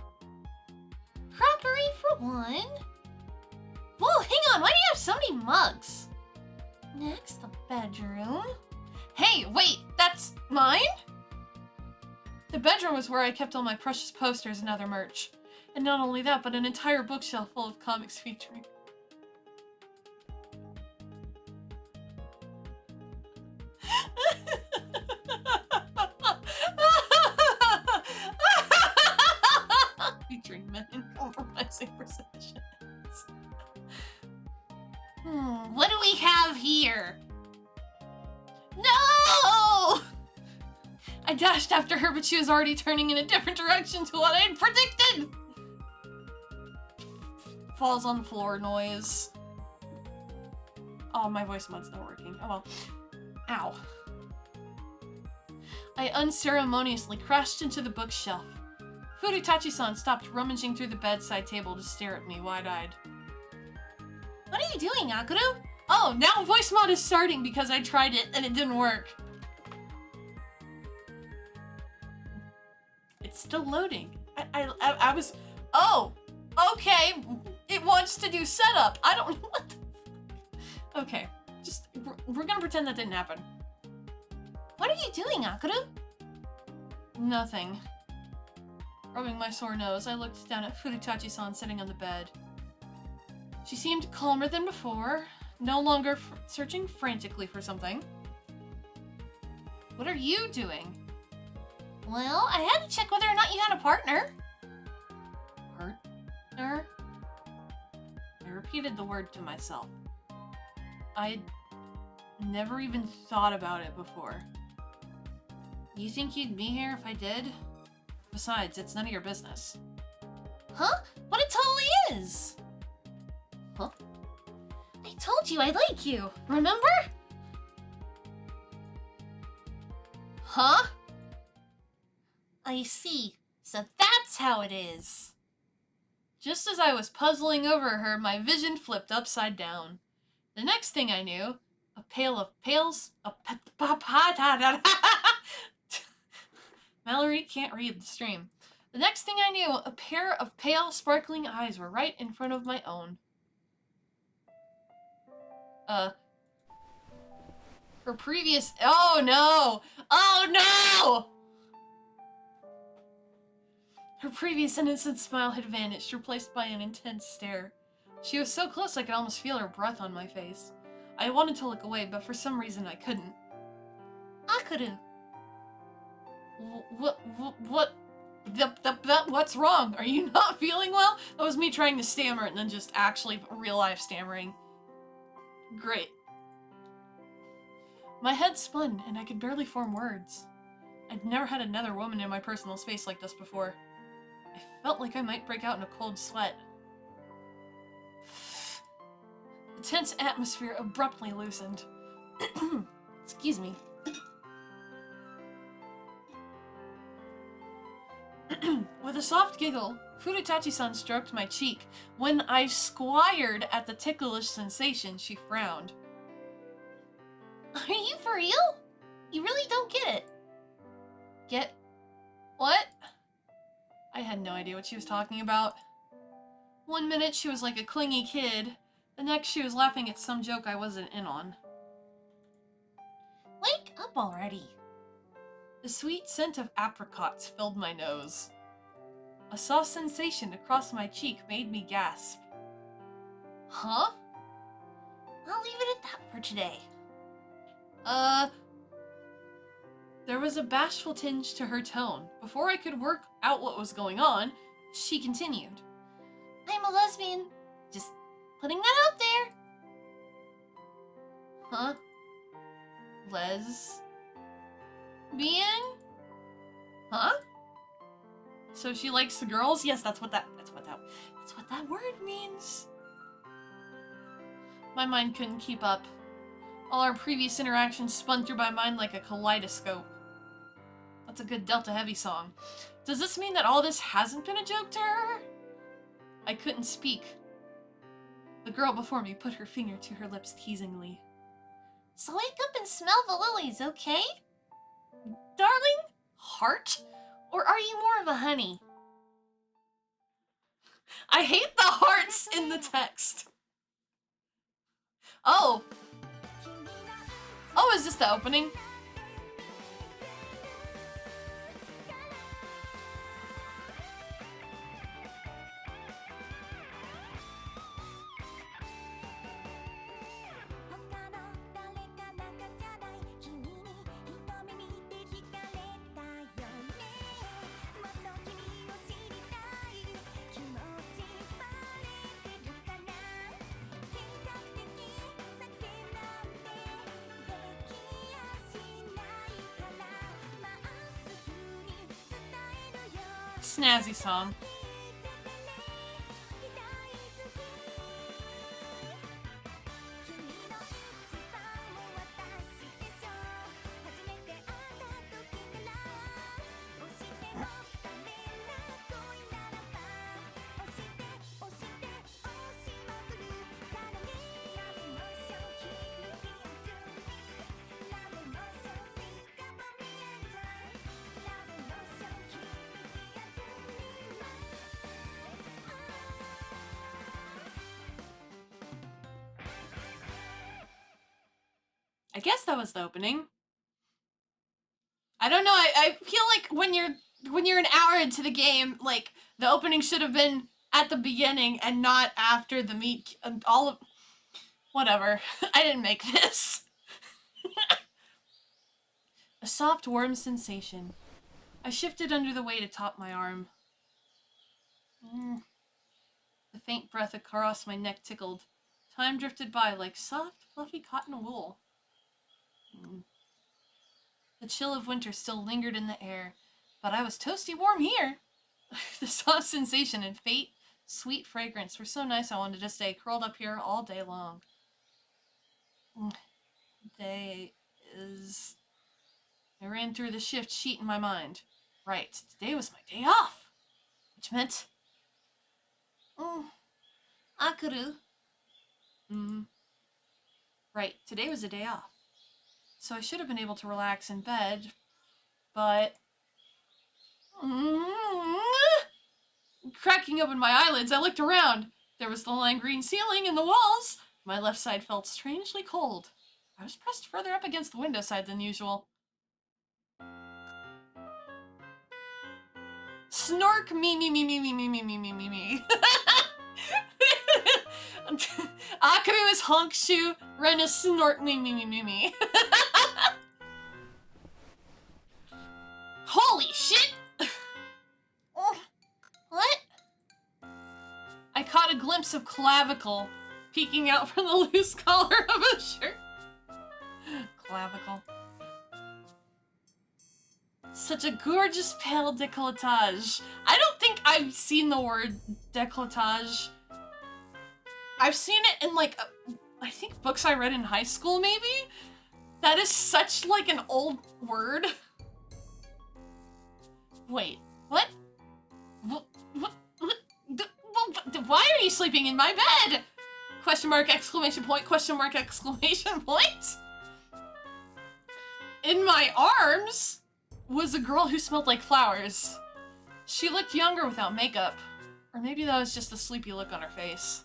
Crockery for one. Whoa, hang on, why do you have so many mugs? Next, the bedroom. Hey, wait, that's mine? The bedroom was where I kept all my precious posters and other merch. And not only that, but an entire bookshelf full of comics featuring. Featuring men in compromising positions. What do we have here? No! I dashed after her, but she was already turning in a different direction to what I had predicted! Falls on the floor noise. Oh, my voice mod's not working. Oh well. Ow. I unceremoniously crashed into the bookshelf. Furutachi-san stopped rummaging through the bedside table to stare at me wide-eyed. What are you doing, Akuru? Oh, now voice mod is starting because I tried it and it didn't work. It's still loading. I was... Oh! Okay! It wants to do setup. I don't know what the fuck. Okay. Just... We're gonna pretend that didn't happen. What are you doing, Akuru? Nothing. Rubbing my sore nose, I looked down at Furutachi-san sitting on the bed. She seemed calmer than before, no longer searching frantically for something. What are you doing? Well, I had to check whether or not you had a partner. Partner? I repeated the word to myself. I'd never even thought about it before. You think you'd be here if I did? Besides, it's none of your business. Huh? But it totally is! Huh? I told you I like you, remember? Huh? I see. So that's how it is. Just as I was puzzling over her, my vision flipped upside down. The next thing I knew, a pail of pails... Mallory can't read the stream. The next thing I knew, a pair of pale, sparkling eyes were right in front of my own. Her previous... Oh, no! Oh, no! Her previous innocent smile had vanished, replaced by an intense stare. She was so close I could almost feel her breath on my face. I wanted to look away, but for some reason I couldn't. Akuru. What's wrong? Are you not feeling well? That was me trying to stammer and then just actually real-life stammering. Great. My head spun, and I could barely form words. I'd never had another woman in my personal space like this before. I felt like I might break out in a cold sweat. The tense atmosphere abruptly loosened. Excuse me. With a soft giggle, Furutachi-san stroked my cheek. When I squared at the ticklish sensation, she frowned. Are you for real? You really don't get it. Get what? I had no idea what she was talking about. One minute she was like a clingy kid, the next she was laughing at some joke I wasn't in on. Wake up already. The sweet scent of apricots filled my nose. A soft sensation across my cheek made me gasp. Huh? I'll leave it at that for today. There was a bashful tinge to her tone. Before I could work out what was going on, she continued. I'm a lesbian. Just putting that out there. Huh? Lesbian? Huh? So she likes the girls? Yes, that's what that word means. My mind couldn't keep up. All our previous interactions spun through my mind like a kaleidoscope. That's a good Delta Heavy song. Does this mean that all this hasn't been a joke to her? I couldn't speak. The girl before me put her finger to her lips teasingly. So wake up and smell the lilies, okay? Darling? Heart? Or are you more of a honey? I hate the hearts in the text. Oh. Oh, is this the opening? Snazzy song. I guess that was the opening. I don't know, I feel like when you're an hour into the game, like, the opening should have been at the beginning and not after the meat, all of... Whatever. I didn't make this. A soft, warm sensation. I shifted under the weight atop my arm. The faint breath across my neck tickled. Time drifted by like soft, fluffy cotton wool. The chill of winter still lingered in the air, but I was toasty warm here. The soft sensation and faint, sweet fragrance were so nice I wanted to stay curled up here all day long. I ran through the shift sheet in my mind. Right, today was my day off, which meant... Akuru. Right, today was a day off. So I should have been able to relax in bed, but... Cracking open my eyelids, I looked around. There was the lime green ceiling and the walls. My left side felt strangely cold. I was pressed further up against the window side than usual. Snork me me me me me me me me me me me. Akaru is honk shoe, Ren is snort me me me me me. Holy shit! What? I caught a glimpse of clavicle peeking out from the loose collar of a shirt. Clavicle. Such a gorgeous pale décolletage. I don't think I've seen the word décolletage. I've seen it in like, I think books I read in high school maybe? That is such like an old word. Wait, what? Why are you sleeping in my bed? Question mark, exclamation point, question mark, exclamation point. In my arms was a girl who smelled like flowers. She looked younger without makeup. Or maybe that was just the sleepy look on her face.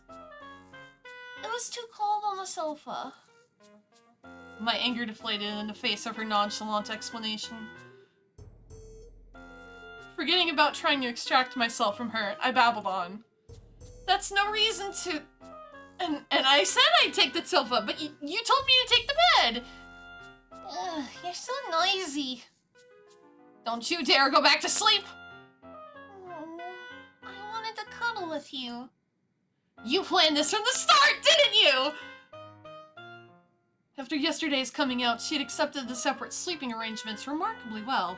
It was too cold on the sofa. My anger deflated in the face of her nonchalant explanation. Forgetting about trying to extract myself from her, I babbled on. That's no reason to... And I said I'd take the sofa, but you told me to take the bed! Ugh, you're so noisy. Don't you dare go back to sleep! Oh, I wanted to cuddle with you. You planned this from the start, didn't you? After yesterday's coming out, she'd accepted the separate sleeping arrangements remarkably well.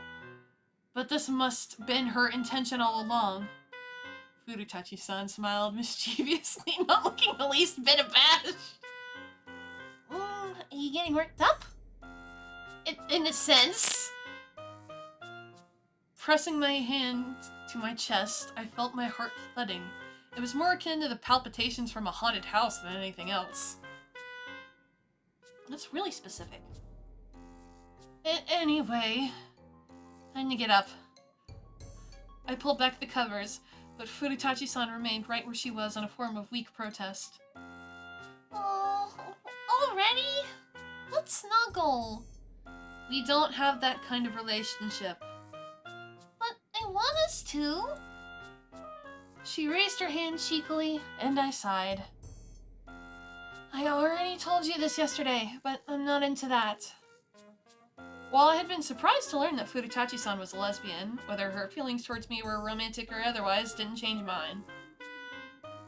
But this must have been her intention all along. Furutachi-san smiled mischievously, not looking the least bit abashed. Are you getting worked up? In a sense. Pressing my hand to my chest, I felt my heart thudding. It was more akin to the palpitations from a haunted house than anything else. That's really specific. Anyway, time to get up. I pulled back the covers, but Furutachi-san remained right where she was in a form of weak protest. Oh, already? Let's snuggle. We don't have that kind of relationship. But I want us to. She raised her hand cheekily, and I sighed. I already told you this yesterday, but I'm not into that. While I had been surprised to learn that Furutachi-san was a lesbian, whether her feelings towards me were romantic or otherwise didn't change mine.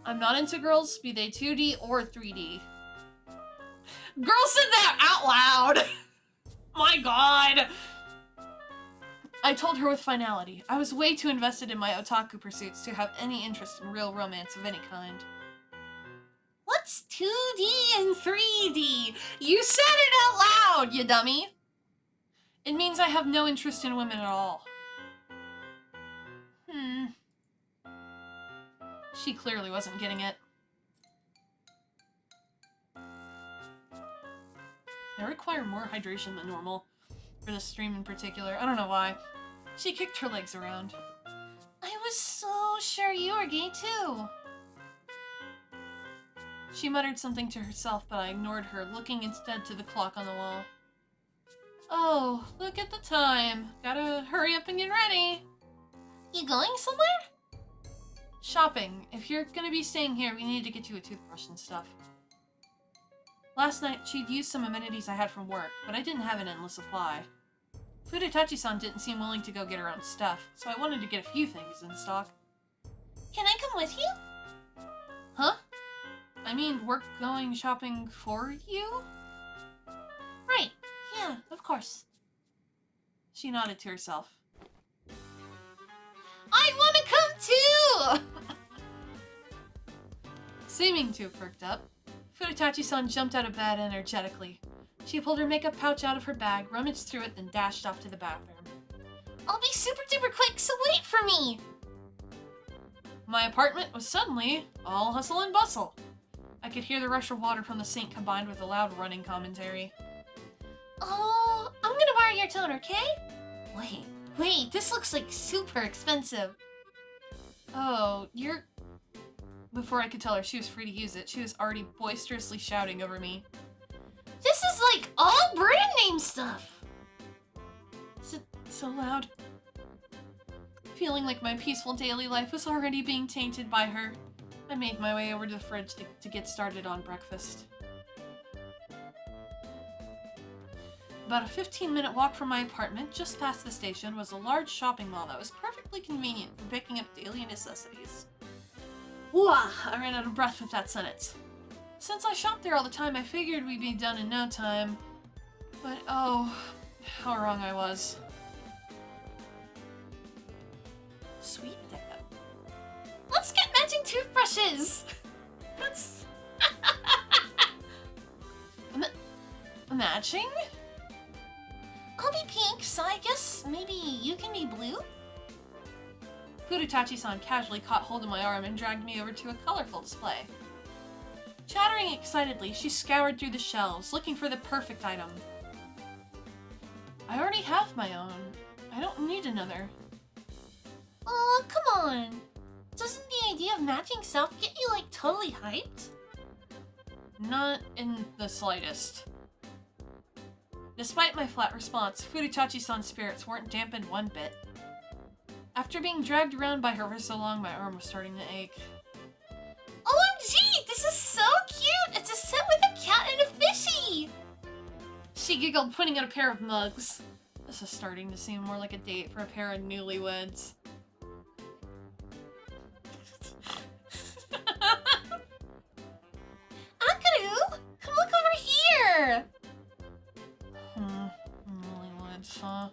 I'm not into girls, be they 2D or 3D. Girl said that out loud! My god! I told her with finality. I was way too invested in my otaku pursuits to have any interest in real romance of any kind. What's 2D and 3D? You said it out loud, you dummy! It means I have no interest in women at all. She clearly wasn't getting it. I require more hydration than normal. For this stream in particular. I don't know why. She kicked her legs around. I was so sure you were gay too. She muttered something to herself, but I ignored her, looking instead to the clock on the wall. Oh, look at the time. Gotta hurry up and get ready. You going somewhere? Shopping. If you're gonna be staying here, we need to get you a toothbrush and stuff. Last night, she'd used some amenities I had from work, but I didn't have an endless supply. Furutachi-san didn't seem willing to go get her own stuff, so I wanted to get a few things in stock. Can I come with you? Huh? I mean, we're going shopping for you? Right. Yeah, of course. She nodded to herself. I want to come too! Seeming to have perked up, Furutachi-san jumped out of bed energetically. She pulled her makeup pouch out of her bag, rummaged through it, then dashed off to the bathroom. I'll be super duper quick, so wait for me! My apartment was suddenly all hustle and bustle. I could hear the rush of water from the sink combined with a loud running commentary. Oh, I'm gonna borrow your toner, okay? Wait, this looks like super expensive. Oh, you're... Before I could tell her she was free to use it, she was already boisterously shouting over me. This is like all brand name stuff. Is it so loud? Feeling like my peaceful daily life was already being tainted by her, I made my way over to the fridge to get started on breakfast. About a 15-minute walk from my apartment, just past the station, was a large shopping mall that was perfectly convenient for picking up daily necessities. Wah! I ran out of breath with that sentence. Since I shop there all the time, I figured we'd be done in no time. But oh, how wrong I was. Sweet pickup. Let's get matching toothbrushes! That's... Matching? I'll be pink, so I guess maybe you can be blue? Furutachi-san casually caught hold of my arm and dragged me over to a colorful display. Chattering excitedly, she scoured through the shelves, looking for the perfect item. I already have my own. I don't need another. Oh, come on. Doesn't the idea of matching stuff get you, like, totally hyped? Not in the slightest. Despite my flat response, Furutachi-san's spirits weren't dampened one bit. After being dragged around by her for so long, my arm was starting to ache. OMG! This is so cute! It's a set with a cat and a fishy! She giggled, pointing at a pair of mugs. This is starting to seem more like a date for a pair of newlyweds. Akaru! Come look over here! Newlyweds, huh?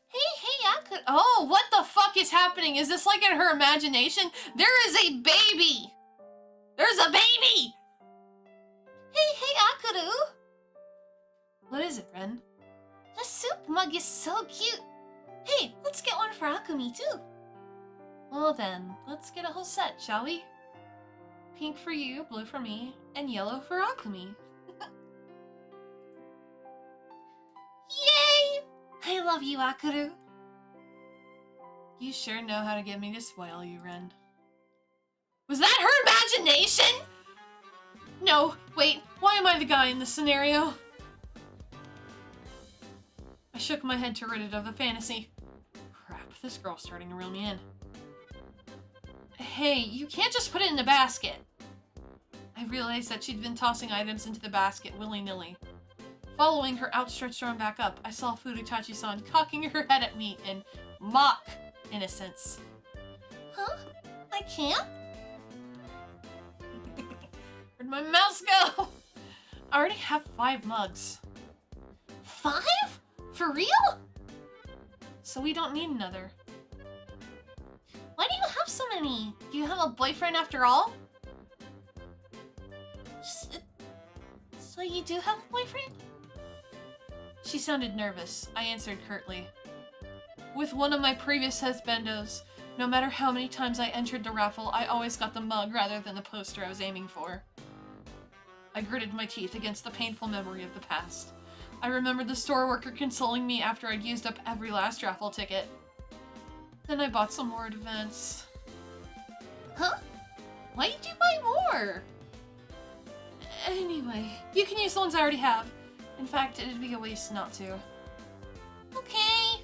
Hey, Akaru! Oh, what the fuck is happening? Is this like in her imagination? There is a baby! There's a baby! Hey, Akaru! What is it, Ren? The soup mug is so cute! Hey, let's get one for Akumi, too! Well then, let's get a whole set, shall we? Pink for you, blue for me, and yellow for Akumi. Yay! I love you, Akaru! You sure know how to get me to spoil you, Ren. Was that her imagination? No, wait, why am I the guy in this scenario? I shook my head to rid it of the fantasy. Crap, this girl's starting to reel me in. Hey, you can't just put it in the basket. I realized that she'd been tossing items into the basket willy-nilly. Following her outstretched arm back up, I saw Furutachi-san cocking her head at me in mock innocence. Huh? I can't? Where'd my mouse go? I already have 5 mugs. 5? For real? So we don't need another. Why do you have so many? Do you have a boyfriend after all? So you do have a boyfriend? She sounded nervous. I answered curtly. With one of my previous husbandos, no matter how many times I entered the raffle, I always got the mug rather than the poster I was aiming for. I gritted my teeth against the painful memory of the past. I remembered the store worker consoling me after I'd used up every last raffle ticket. Then I bought some more events. Huh? Why did you buy more? Anyway, you can use the ones I already have. In fact, it'd be a waste not to. Okay.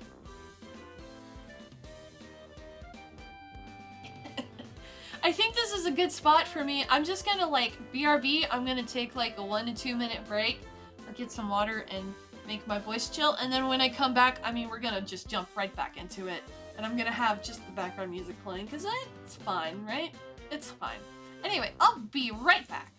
I think this is a good spot for me. I'm just gonna BRB, I'm gonna take like a 1 to 2 minute break, or get some water and make my voice chill. And then when I come back, we're gonna just jump right back into it. And I'm gonna have just the background music playing, because it's fine, right? It's fine. Anyway, I'll be right back.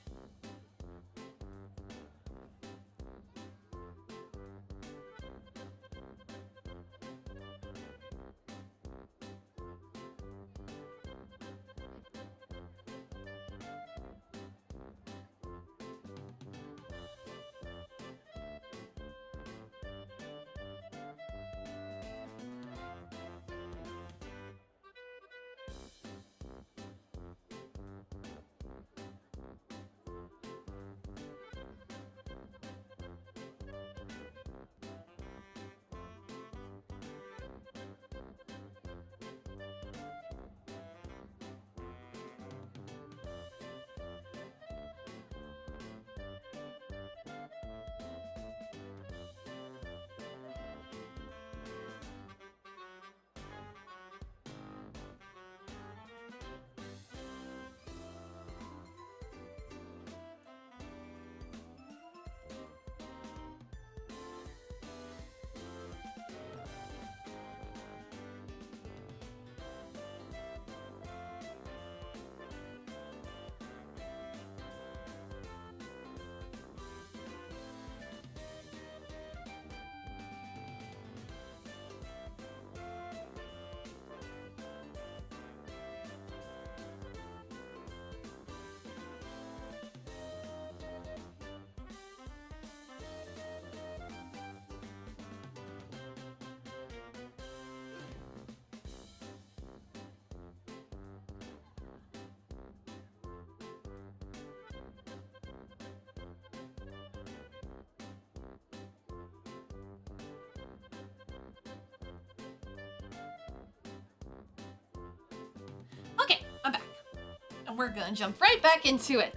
and we're gonna jump right back into it.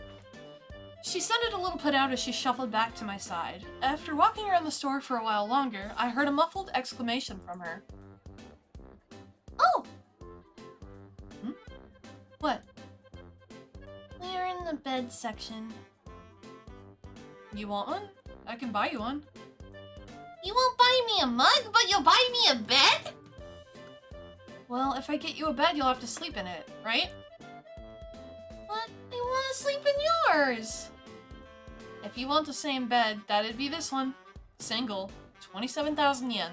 She sounded a little put out as she shuffled back to my side. After walking around the store for a while longer, I heard a muffled exclamation from her. Oh! Hmm? What? We're in the bed section. You want one? I can buy you one. You won't buy me a mug, but you'll buy me a bed? Well, if I get you a bed, you'll have to sleep in it, right? But I want to sleep in yours. If you want the same bed, that'd be this one. Single. 27,000 yen.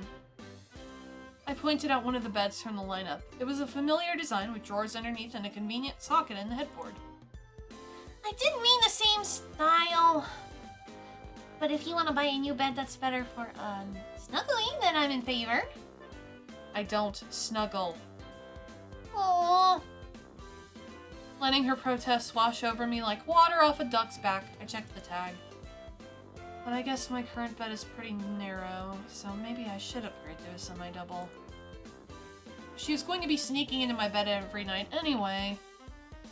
I pointed out one of the beds from the lineup. It was a familiar design with drawers underneath and a convenient socket in the headboard. I didn't mean the same style. But if you want to buy a new bed that's better for, snuggling, then I'm in favor. I don't snuggle. Aww. Letting her protests wash over me like water off a duck's back, I checked the tag. But I guess my current bed is pretty narrow, so maybe I should upgrade to a semi-double. She was going to be sneaking into my bed every night anyway.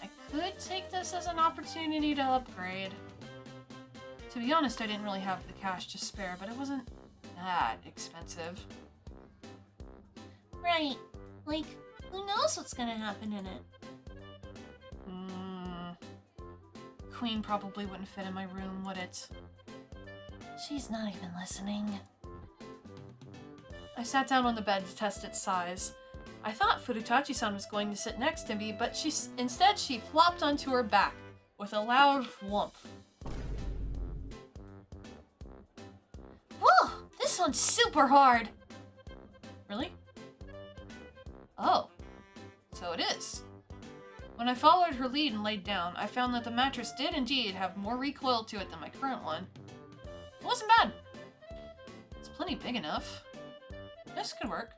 I could take this as an opportunity to upgrade. To be honest, I didn't really have the cash to spare, but it wasn't that expensive. Right. Like, who knows what's gonna happen in it? Queen probably wouldn't fit in my room, would it? She's not even listening. I sat down on the bed to test its size. I thought Furutachi-san was going to sit next to me, but instead she flopped onto her back with a loud whomp. Whoa! This one's super hard! Really? Oh. So it is. When I followed her lead and laid down, I found that the mattress did indeed have more recoil to it than my current one. It wasn't bad. It's plenty big enough. This could work.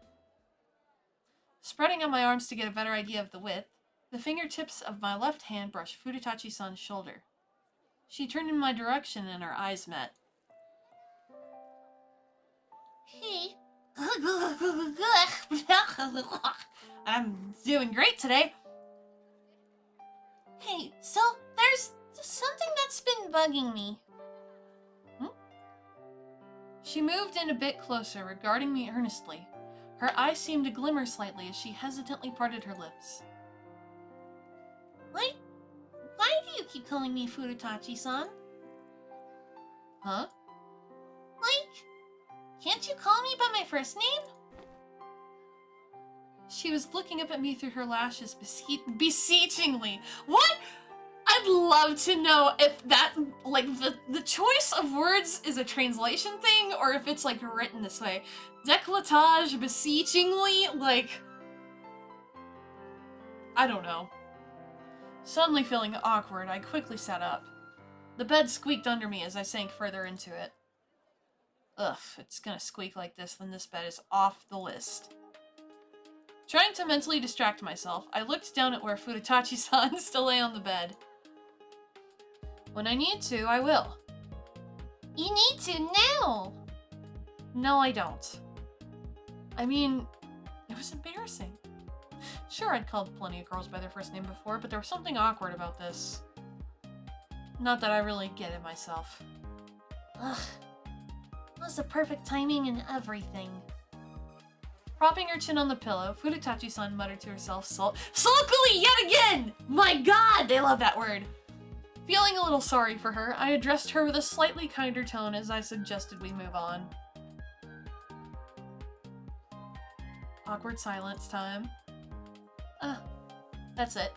Spreading out my arms to get a better idea of the width, the fingertips of my left hand brushed Furutachi-san's shoulder. She turned in my direction and our eyes met. Hey. I'm doing great today. Hey, so there's something that's been bugging me. She moved in a bit closer, regarding me earnestly. Her eyes seemed to glimmer slightly as she hesitantly parted her lips. Why do you keep calling me Furutachi-san? Huh? Like, can't you call me by my first name? She was looking up at me through her lashes beseechingly. What? I'd love to know if that, like, the choice of words is a translation thing, or if it's, like, written this way. Décolletage beseechingly, like... I don't know. Suddenly feeling awkward, I quickly sat up. The bed squeaked under me as I sank further into it. Ugh, if it's gonna squeak like this, then this bed is off the list. Trying to mentally distract myself, I looked down at where Furutachi-san still lay on the bed. When I need to, I will. You need to now! No, I don't. I mean, it was embarrassing. Sure, I'd called plenty of girls by their first name before, but there was something awkward about this. Not that I really get it myself. Ugh. It was the perfect timing and everything. Propping her chin on the pillow, Furutachi-san muttered to herself, sulkily yet again! My god, they love that word! Feeling a little sorry for her, I addressed her with a slightly kinder tone as I suggested we move on. Awkward silence time. That's it.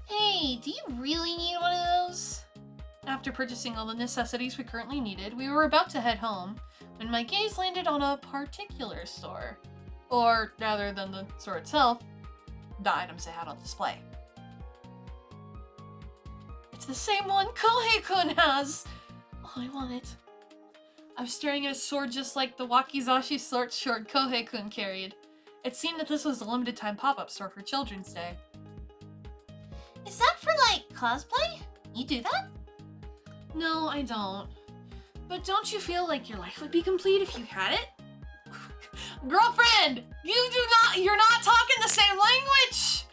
Hey, do you really need one of those? After purchasing all the necessities we currently needed, we were about to head home when my gaze landed on a particular store. Or, rather than the store itself, the items they had on display. It's the same one Kohei-kun has! Oh, I want it. I was staring at a sword just like the wakizashi sword Kohei-kun carried. It seemed that this was a limited time pop-up store for Children's Day. Is that for, like, cosplay? You do that? No, I don't. But don't you feel like your life would be complete if you had it? Girlfriend! You're not talking the same language!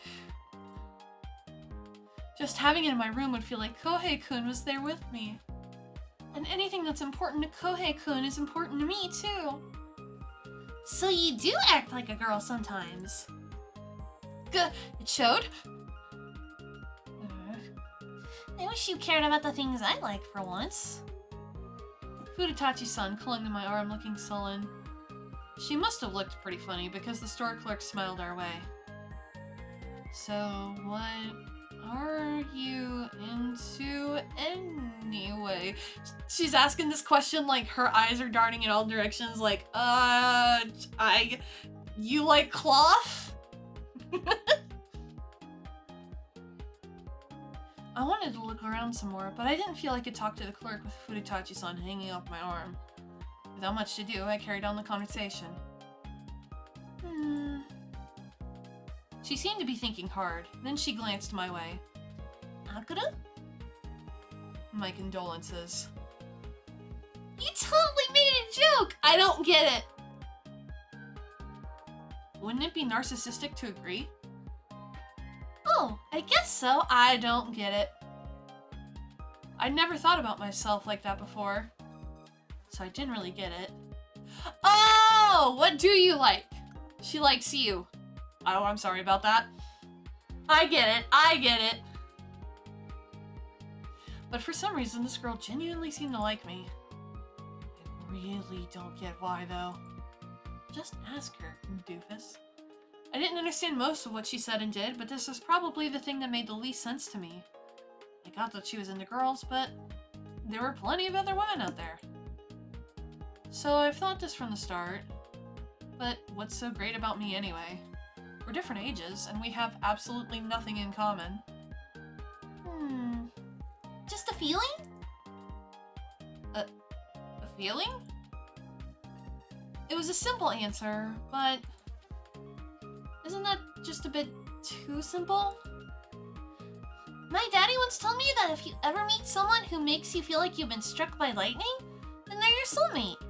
Just having it in my room would feel like Kohei-kun was there with me. And anything that's important to Kohei-kun is important to me, too. So you do act like a girl sometimes. It showed. I wish you cared about the things I like for once. Fudetachi-san clung to my arm looking sullen. She must have looked pretty funny because the store clerk smiled our way. So, what are you into anyway? She's asking this question like her eyes are darting in all directions like, you like cloth? I wanted to look around some more, but I didn't feel I could talk to the clerk with Fudetachi-san hanging off my arm. Without much to do, I carried on the conversation. She seemed to be thinking hard. Then she glanced my way. Akira? My condolences. You totally made a joke! I don't get it! Wouldn't it be narcissistic to agree? Oh, I guess so. I don't get it. I'd never thought about myself like that before, so I didn't really get it. Oh! What do you like? She likes you. Oh, I'm sorry about that. I get it. I get it. But for some reason, this girl genuinely seemed to like me. I really don't get why, though. Just ask her, doofus. I didn't understand most of what she said and did, but this was probably the thing that made the least sense to me. I got that she was into girls, but there were plenty of other women out there. So I've thought this from the start. But what's so great about me anyway? We're different ages, and we have absolutely nothing in common. Just a feeling? A feeling? It was a simple answer, but isn't that just a bit too simple? My daddy once told me that if you ever meet someone who makes you feel like you've been struck by lightning, then they're your soulmate.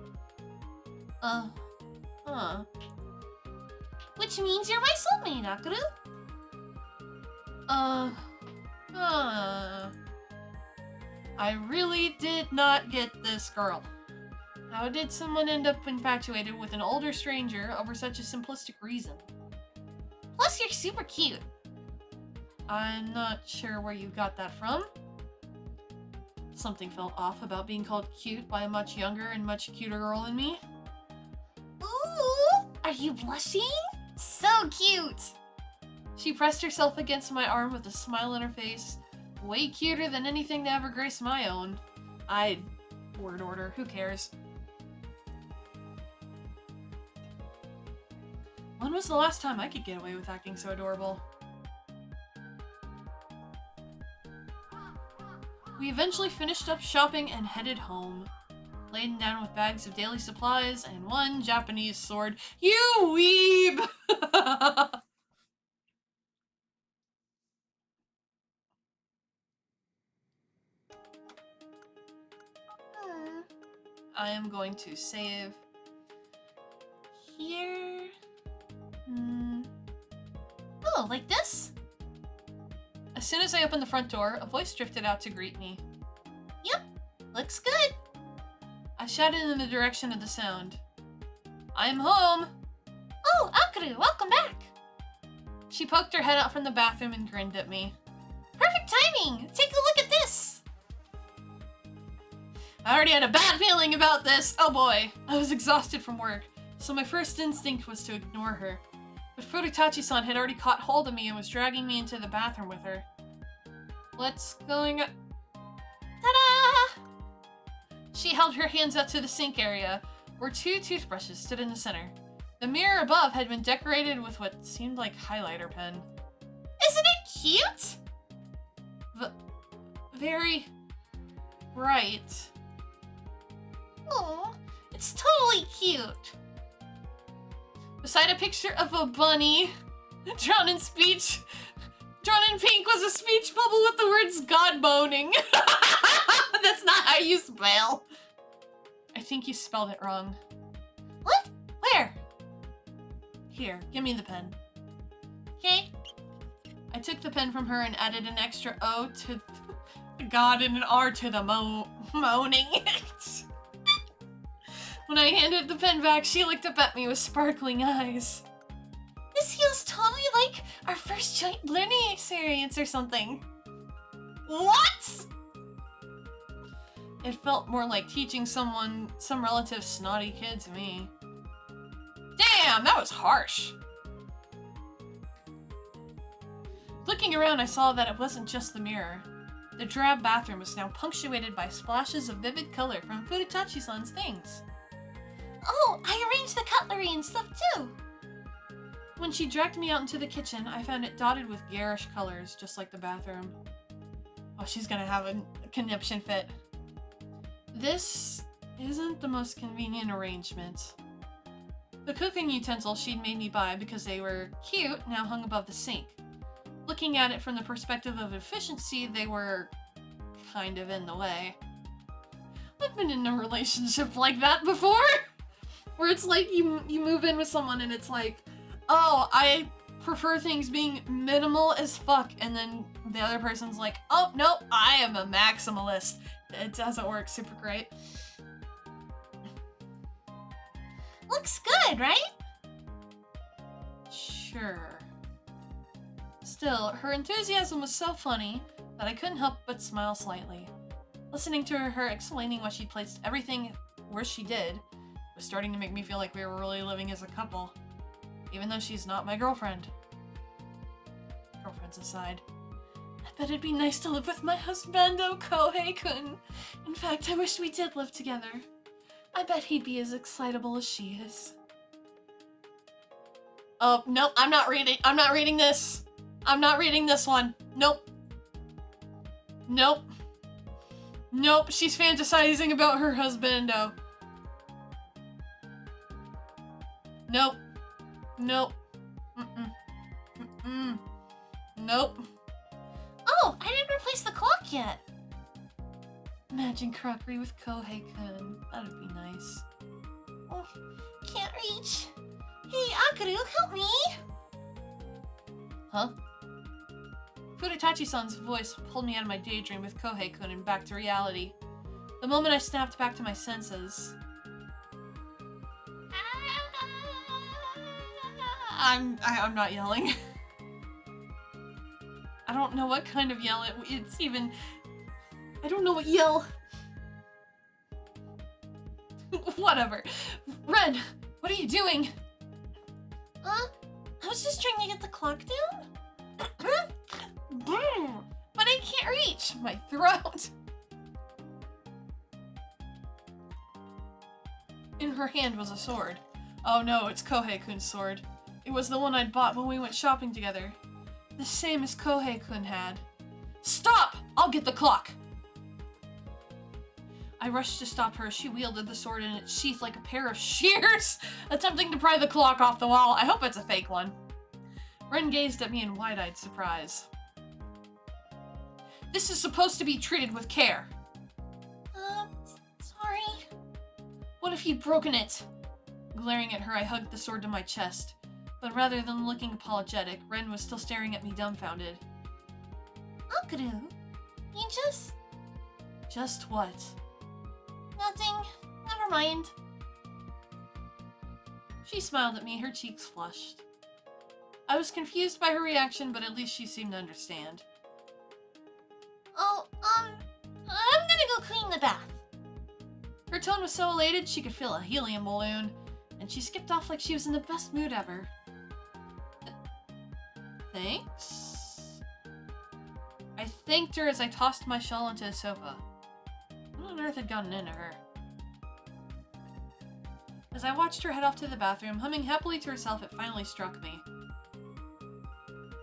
Which means you're my soulmate, Akira. I really did not get this girl. How did someone end up infatuated with an older stranger over such a simplistic reason? Plus, you're super cute. I'm not sure where you got that from. Something felt off about being called cute by a much younger and much cuter girl than me. Ooh, are you blushing? So cute! She pressed herself against my arm with a smile on her face. Way cuter than anything to ever grace my own. Word order, who cares? When was the last time I could get away with acting so adorable? We eventually finished up shopping and headed home, laden down with bags of daily supplies and one Japanese sword. You weeb! I am going to save here. Oh, like this? As soon as I opened the front door, a voice drifted out to greet me. Yep, looks good. I shouted in the direction of the sound. I'm home. Oh, Akira, welcome back. She poked her head out from the bathroom and grinned at me. Perfect timing. Take a look at this. I already had a bad feeling about this. Oh boy. I was exhausted from work, so my first instinct was to ignore her. But Fudetachi-san had already caught hold of me and was dragging me into the bathroom with her. What's going on? Ta-da! She held her hands out to the sink area, where two toothbrushes stood in the center. The mirror above had been decorated with what seemed like highlighter pen. Isn't it cute? Very bright. Oh, it's totally cute. Beside a picture of a bunny, drawn in pink was a speech bubble with the words God boning. That's not how you spell. I think you spelled it wrong. What? Where? Here, give me the pen. Okay. I took the pen from her and added an extra O to the God and an R to the moaning. When I handed the pen back, she looked up at me with sparkling eyes. This feels totally like our first joint learning experience or something. What? It felt more like teaching some relative snotty kid to me. Damn, that was harsh. Looking around, I saw that it wasn't just the mirror. The drab bathroom was now punctuated by splashes of vivid color from Furutachi-san's things. Oh, I arranged the cutlery and stuff too! When she dragged me out into the kitchen, I found it dotted with garish colors, just like the bathroom. Oh, she's gonna have a conniption fit. This isn't the most convenient arrangement. The cooking utensils she'd made me buy because they were cute now hung above the sink. Looking at it from the perspective of efficiency, they were kind of in the way. I've been in a relationship like that before, where it's like you move in with someone and it's like, oh, I prefer things being minimal as fuck, and then the other person's like, oh, nope, I am a maximalist. It doesn't work super great. Looks good, right? Sure. Still, her enthusiasm was so funny that I couldn't help but smile slightly. Listening to her explaining why she placed everything where she did was starting to make me feel like we were really living as a couple, even though she's not my girlfriend. Girlfriends aside. I bet it'd be nice to live with my husbando, Kohei-kun. In fact, I wish we did live together. I bet he'd be as excitable as she is. Oh, nope, I'm not reading this. I'm not reading this one. Nope. Nope. Nope, she's fantasizing about her husbando. Nope. Nope. Mm-mm. Mm-mm. Nope. Oh, I didn't replace the clock yet. Imagine crockery with Kohei-kun. That'd be nice. Oh, can't reach. Hey, Akaru, help me! Huh? Furutachi-san's voice pulled me out of my daydream with Kohei-kun and back to reality. The moment I snapped back to my senses. I'm not yelling. I don't know what kind of yell it's even... I don't know what yell... Whatever. Ren, what are you doing? I was just trying to get the clock down. But I can't reach my throat. In her hand was a sword. Oh no, it's Kohei-kun's sword. It was the one I'd bought when we went shopping together. The same as Kohei-kun had. Stop! I'll get the clock! I rushed to stop her as she wielded the sword in its sheath like a pair of shears, attempting to pry the clock off the wall. I hope it's a fake one. Ren gazed at me in wide-eyed surprise. This is supposed to be treated with care. Sorry. What if you'd broken it? Glaring at her, I hugged the sword to my chest. But rather than looking apologetic, Ren was still staring at me dumbfounded. Akaru, you just... Just what? Nothing. Never mind. She smiled at me, her cheeks flushed. I was confused by her reaction, but at least she seemed to understand. Oh, I'm gonna go clean the bath. Her tone was so elated she could feel a helium balloon, and she skipped off like she was in the best mood ever. Thanks? I thanked her as I tossed my shawl onto the sofa. What on earth had gotten into her? As I watched her head off to the bathroom, humming happily to herself, it finally struck me.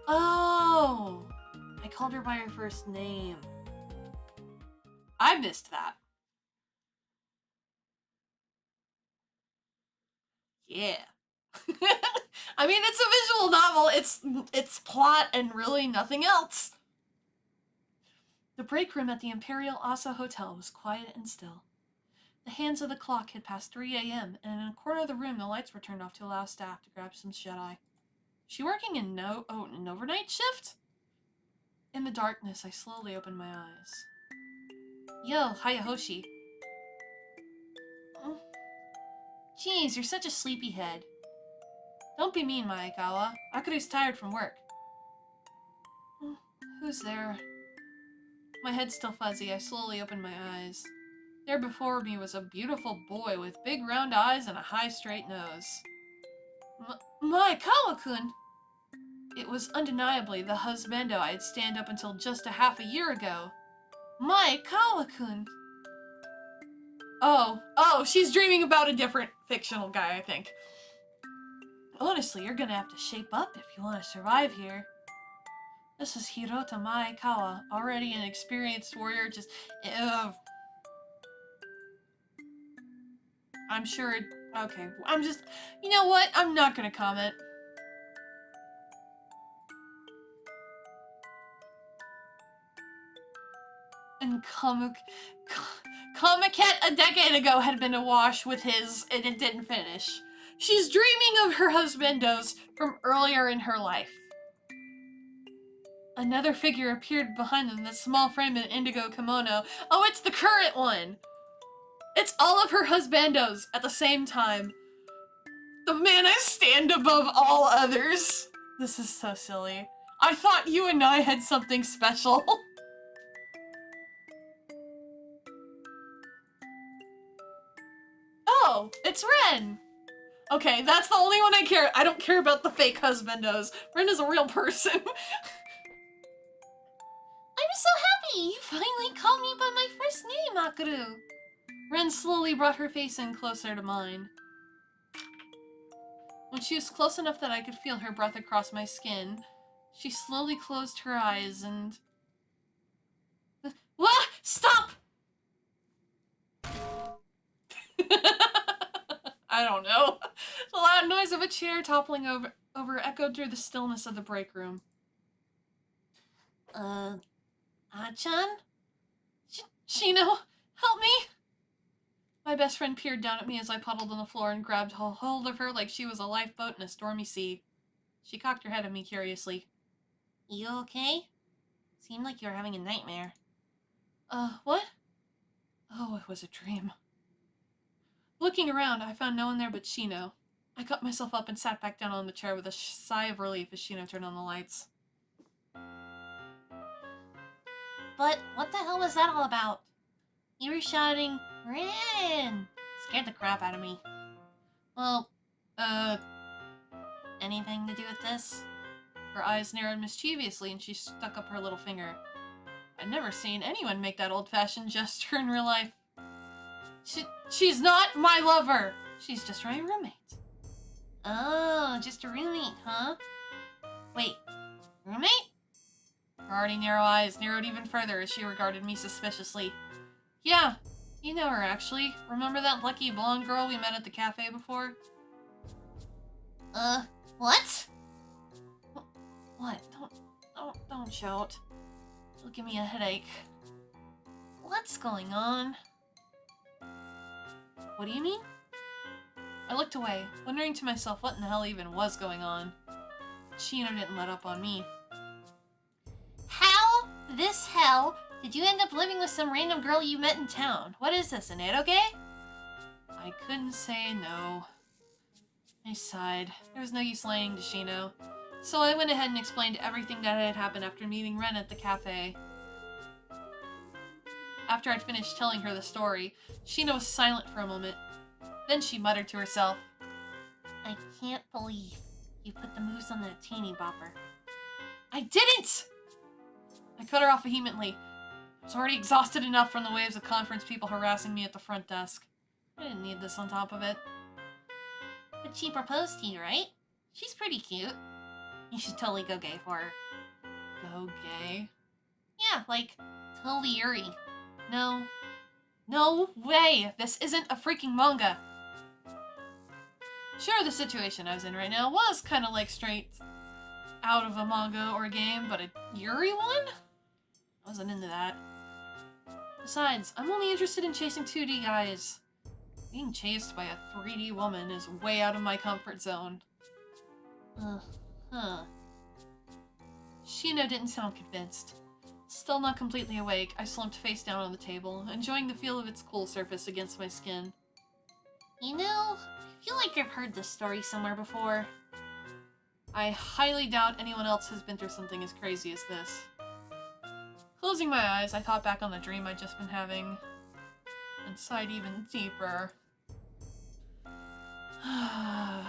Oh! I called her by her first name. I missed that. Yeah. I mean, it's a visual novel. It's plot and really nothing else. The break room at the Imperial Asa Hotel was quiet and still. The hands of the clock had passed 3 a.m., and in a corner of the room the lights were turned off to allow staff to grab some shut-eye. She working an overnight shift? In the darkness, I slowly opened my eyes. Yo, Hayahoshi. Jeez, you're such a sleepyhead. Don't be mean, Maekawa. Akuru's tired from work. Who's there? My head still fuzzy, I slowly opened my eyes. There before me was a beautiful boy with big round eyes and a high straight nose. Maekawa-kun! It was undeniably the husbando I had stand up until just a half a year ago. Maekawa-kun! Oh, she's dreaming about a different fictional guy, I think. Honestly, you're gonna have to shape up if you want to survive here. This is Hirota Maekawa, already an experienced warrior, just... I'm sure it... Okay, I'm just... You know what? I'm not gonna comment. And Kamuket a decade ago had been awash with his, and it didn't finish. She's dreaming of her husbandos from earlier in her life. Another figure appeared behind them, that small frame in an indigo kimono. Oh, it's the current one! It's all of her husbandos at the same time. The man I stand above all others. This is so silly. I thought you and I had something special. Oh, it's Ren. Okay, that's the only one I care. I don't care about the fake husbandos. Ren is a real person. I'm so happy you finally called me by my first name, Akuru. Ren slowly brought her face in closer to mine. When she was close enough that I could feel her breath across my skin, she slowly closed her eyes and... What? Stop! I don't know. The loud noise of a chair toppling over echoed through the stillness of the break room. Ah-chan? Shino, help me! My best friend peered down at me as I puddled on the floor and grabbed hold of her like she was a lifeboat in a stormy sea. She cocked her head at me curiously. You okay? Seemed like you were having a nightmare. What? Oh, it was a dream. Looking around, I found no one there but Shino. I got myself up and sat back down on the chair with a sigh of relief as Shino turned on the lights. But what the hell was that all about? You were shouting, Ren! Scared the crap out of me. Well, anything to do with this? Her eyes narrowed mischievously and she stuck up her little finger. I'd never seen anyone make that old-fashioned gesture in real life. She's not my lover! She's just my roommate. Oh, just a roommate, huh? Wait, roommate? Her already narrow eyes narrowed even further as she regarded me suspiciously. Yeah, you know her actually. Remember that lucky blonde girl we met at the cafe before? What? What? Don't shout. It'll give me a headache. What's going on? What do you mean? I looked away, wondering to myself what in the hell even was going on. Shino didn't let up on me. How this hell did you end up living with some random girl you met in town? What is this, an eroge? I couldn't say no. I sighed. There was no use lying to Shino. So I went ahead and explained everything that had happened after meeting Ren at the cafe. After I'd finished telling her the story, Shino was silent for a moment. Then she muttered to herself, I can't believe you put the moves on that teeny bopper. I didn't! I cut her off vehemently. I was already exhausted enough from the waves of conference people harassing me at the front desk. I didn't need this on top of it. But she proposed to you, right? She's pretty cute. You should totally go gay for her. Go gay? Yeah, like, totally Yuri. No. No way! This isn't a freaking manga! Sure, the situation I was in right now was kind of like straight out of a manga or a game, but a Yuri one? I wasn't into that. Besides, I'm only interested in chasing 2D guys. Being chased by a 3D woman is way out of my comfort zone. Shino didn't sound convinced. Still not completely awake, I slumped face down on the table, enjoying the feel of its cool surface against my skin. You know, I feel like I've heard this story somewhere before. I highly doubt anyone else has been through something as crazy as this. Closing my eyes, I thought back on the dream I'd just been having, and sighed even deeper. I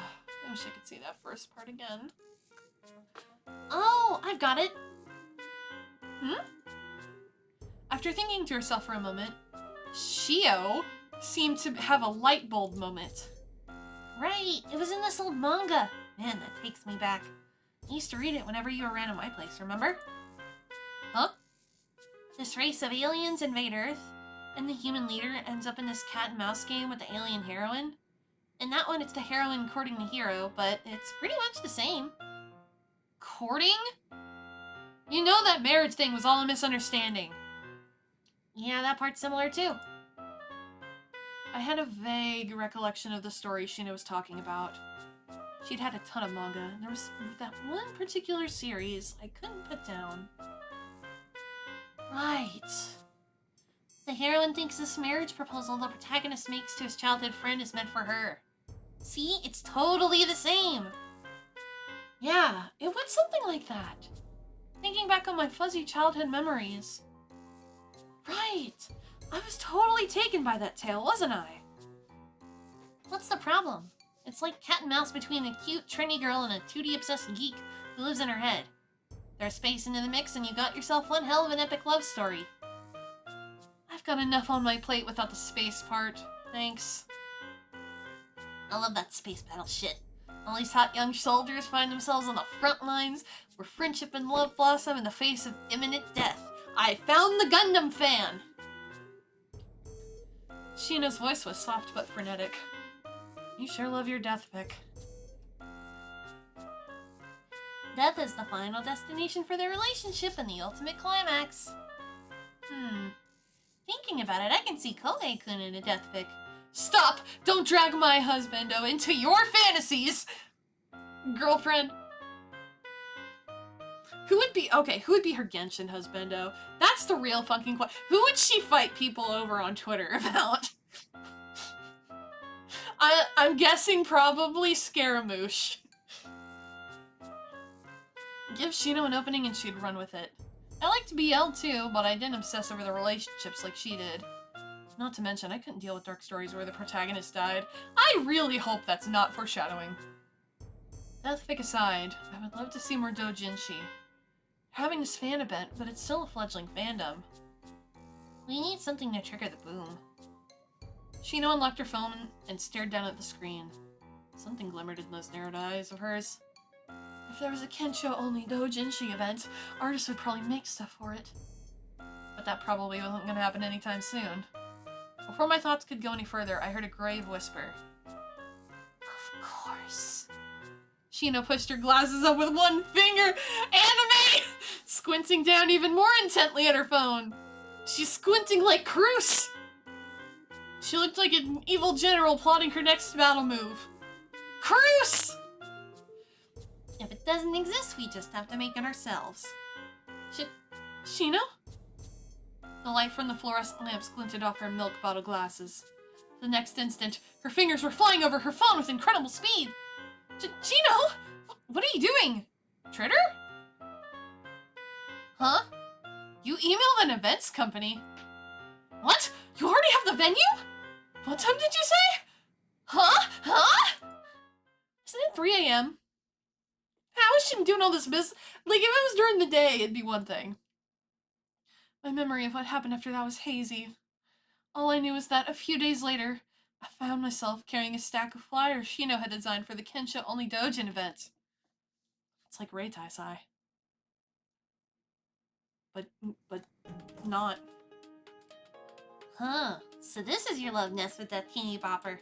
wish I could see that first part again. Oh, I've got it! After thinking to herself for a moment, Shio seemed to have a light bulb moment. Right, it was in this old manga. Man, that takes me back. I used to read it whenever you were around at my place, remember? Huh? This race of aliens invade Earth, and the human leader ends up in this cat and mouse game with the alien heroine. In that one, it's the heroine courting the hero, but it's pretty much the same. Courting? You know that marriage thing was all a misunderstanding. Yeah, that part's similar too. I had a vague recollection of the story Shino was talking about. She'd had a ton of manga, and there was that one particular series I couldn't put down. Right. The heroine thinks this marriage proposal the protagonist makes to his childhood friend is meant for her. See? It's totally the same! Yeah, it went something like that. Thinking back on my fuzzy childhood memories. Right! I was totally taken by that tale, wasn't I? What's the problem? It's like cat and mouse between a cute, trendy girl and a 2D-obsessed geek who lives in her head. There's space into the mix and you got yourself one hell of an epic love story. I've got enough on my plate without the space part. Thanks. I love that space battle shit. All these hot young soldiers find themselves on the front lines where friendship and love blossom in the face of imminent death. I found the Gundam fan! Shino's voice was soft but frenetic. You sure love your death pick. Death is the final destination for their relationship and the ultimate climax. Thinking about it, I can see Kohei-kun in a death pick. Stop! Don't drag my husbando into your fantasies! Girlfriend. Who would be her Genshin husbando? That's the real fucking question. Who would she fight people over on Twitter about? I'm guessing probably Scaramouche. Give Shino an opening and she'd run with it. I liked BL too, but I didn't obsess over the relationships like she did. Not to mention, I couldn't deal with dark stories where the protagonist died. I really hope that's not foreshadowing. Deathfic aside, I would love to see more doujinshi. They're having this fan event, but it's still a fledgling fandom. We need something to trigger the boom. Shino unlocked her phone and stared down at the screen. Something glimmered in those narrowed eyes of hers. If there was a Kensho-only doujinshi event, artists would probably make stuff for it. But that probably wasn't going to happen anytime soon. Before my thoughts could go any further, I heard a grave whisper. Of course. Shino pushed her glasses up with one finger. Anime! Squinting down even more intently at her phone. She's squinting like Cruz! She looked like an evil general plotting her next battle move. Cruz! If it doesn't exist, we just have to make it ourselves. Shino? The light from the fluorescent lamps glinted off her milk bottle glasses. The next instant, her fingers were flying over her phone with incredible speed. Shino? What are you doing? Tritter? Huh? You emailed an events company. What? You already have the venue? What time did you say? Huh? Isn't it 3 a.m.? How is she doing all this business? Like, if it was during the day, it'd be one thing. My memory of what happened after that was hazy. All I knew was that a few days later, I found myself carrying a stack of flyers Shino had designed for the Kensho-only Doujin event. It's like Reitai-sai. But not. Huh, so this is your love nest with that teeny bopper.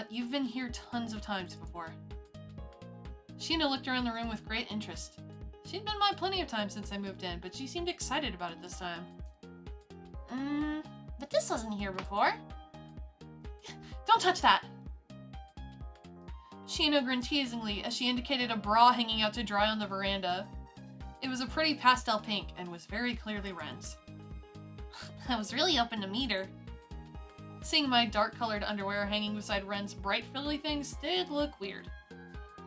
You've been here tons of times before. Shino looked around the room with great interest. She'd been by plenty of times since I moved in, but she seemed excited about it this time. But this wasn't here before. Don't touch that! Shino grinned teasingly as she indicated a bra hanging out to dry on the veranda. It was a pretty pastel pink and was very clearly Ren's. I was really hoping to meet her. Seeing my dark-colored underwear hanging beside Ren's bright frilly things did look weird.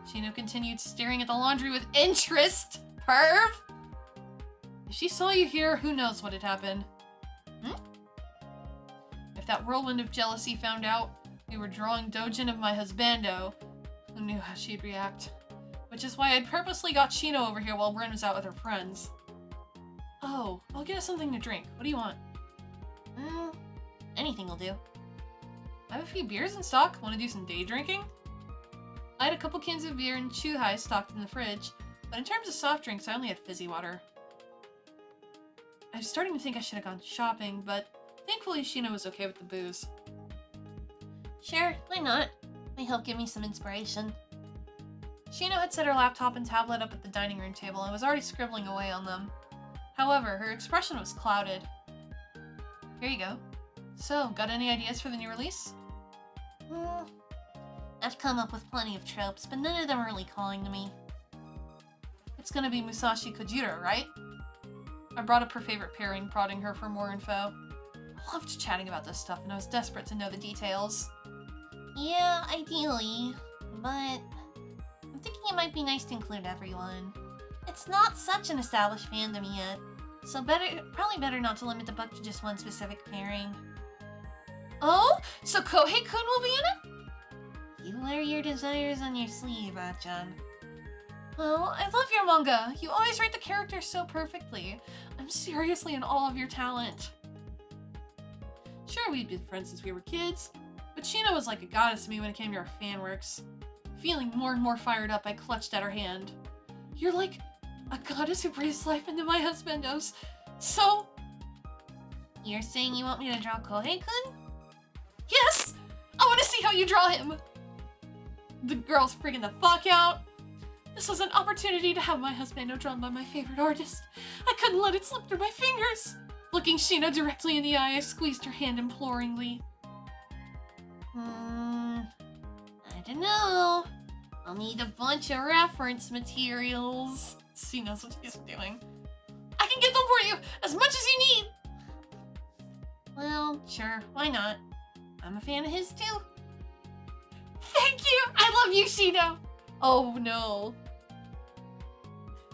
Shino continued staring at the laundry with interest. Perv! If she saw you here, who knows what had happened. If that whirlwind of jealousy found out we were drawing Dojin of my husbando, who knew how she'd react? Which is why I'd purposely got Shino over here while Ren was out with her friends. Oh, I'll get us something to drink. What do you want? Anything will do. I have a few beers in stock. Want to do some day drinking? I had a couple cans of beer and Chuhai stocked in the fridge, but in terms of soft drinks, I only had fizzy water. I was starting to think I should have gone shopping, but thankfully Shino was okay with the booze. Sure, why not? Might help give me some inspiration. Shino had set her laptop and tablet up at the dining room table and was already scribbling away on them. However, her expression was clouded. Here you go. So, got any ideas for the new release? I've come up with plenty of tropes, but none of them are really calling to me. It's gonna be Musashi Kojiro, right? I brought up her favorite pairing, prodding her for more info. I loved chatting about this stuff, and I was desperate to know the details. Yeah, ideally, but I'm thinking it might be nice to include everyone. It's not such an established fandom yet, so probably better not to limit the book to just one specific pairing. Oh, so Kohei-kun will be in it? You wear your desires on your sleeve, Ah-chan. Well, I love your manga. You always write the characters so perfectly. I'm seriously in awe of your talent. Sure, we'd been friends since we were kids, but Shino was like a goddess to me when it came to our fan works. Feeling more and more fired up, I clutched at her hand. You're like a goddess who breathes life into my husbandos. So... You're saying you want me to draw Kohei-kun? Yes! I want to see how you draw him! The girl's freaking the fuck out. This was an opportunity to have my husbando drawn by my favorite artist. I couldn't let it slip through my fingers. Looking Shino directly in the eye, I squeezed her hand imploringly. I don't know. I'll need a bunch of reference materials. She knows what she's doing. I can get them for you, as much as you need. Well, sure, why not? I'm a fan of his too. Thank you! I love you, Shino! Oh no.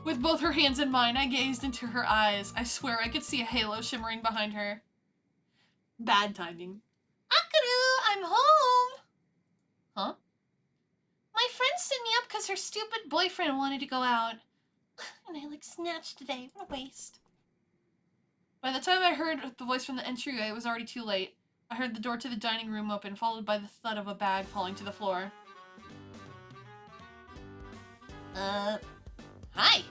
With both her hands in mine, I gazed into her eyes. I swear I could see a halo shimmering behind her. Bad timing. Akaru, I'm home! Huh? My friend stood me up because her stupid boyfriend wanted to go out. And I snatched today. What a waste. By the time I heard the voice from the entryway, it was already too late. I heard the door to the dining room open, followed by the thud of a bag falling to the floor. Hi.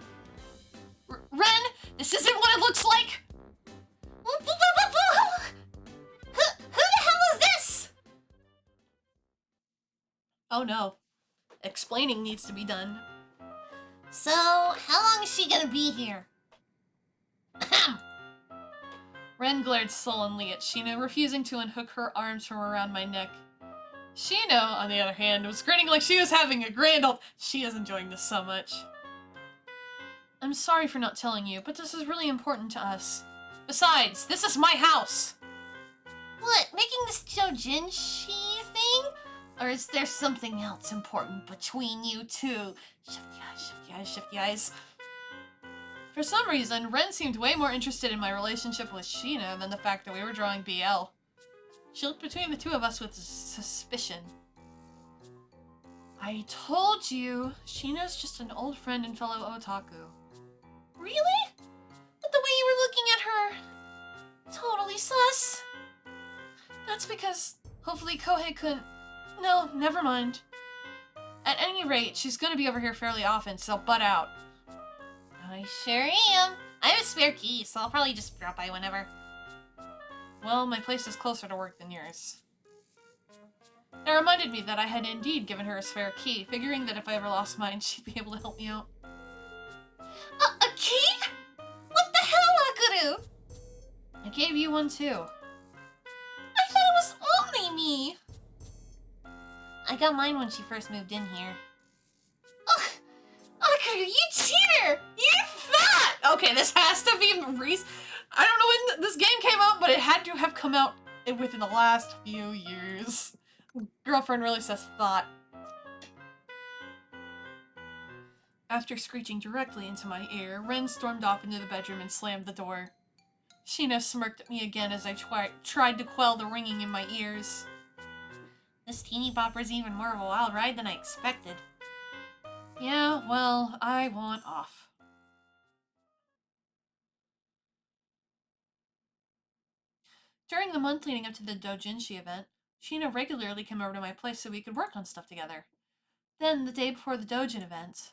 Ren, this isn't what it looks like! Who the hell is this? Oh no. Explaining needs to be done. So, how long is she gonna be here? Ren glared sullenly at Shino, refusing to unhook her arms from around my neck. Shino, on the other hand, was grinning like she was having a grand old... She is enjoying this so much. I'm sorry for not telling you, but this is really important to us. Besides, this is my house! What, making this Chojinshi thing? Or is there something else important between you two? Shifty eyes, shifty eyes, shifty eyes. For some reason, Ren seemed way more interested in my relationship with Shino than the fact that we were drawing BL. She looked between the two of us with suspicion. I told you, Shino's just an old friend and fellow otaku. Really? But the way you were looking at her... Totally sus. That's because, hopefully Kohei-kun... No, never mind. At any rate, she's gonna be over here fairly often, so butt out. I sure am. I have a spare key, so I'll probably just drop by whenever. Well, my place is closer to work than yours. It reminded me that I had indeed given her a spare key, figuring that if I ever lost mine, she'd be able to help me out. A key? What the hell, Akaru? I gave you one too. I thought it was only me. I got mine when she first moved in here. Ugh! Akaru, you cheater! You fat! Okay, this has to be I don't know when this game came out, but it had to have come out within the last few years. Girlfriend really says thought. After screeching directly into my ear, Ren stormed off into the bedroom and slammed the door. Sheena smirked at me again as I tried to quell the ringing in my ears. This teeny bopper's even more of a wild ride than I expected. Yeah, well, I want off. During the month leading up to the doujinshi event, Sheena regularly came over to my place so we could work on stuff together. Then, the day before the doujin event...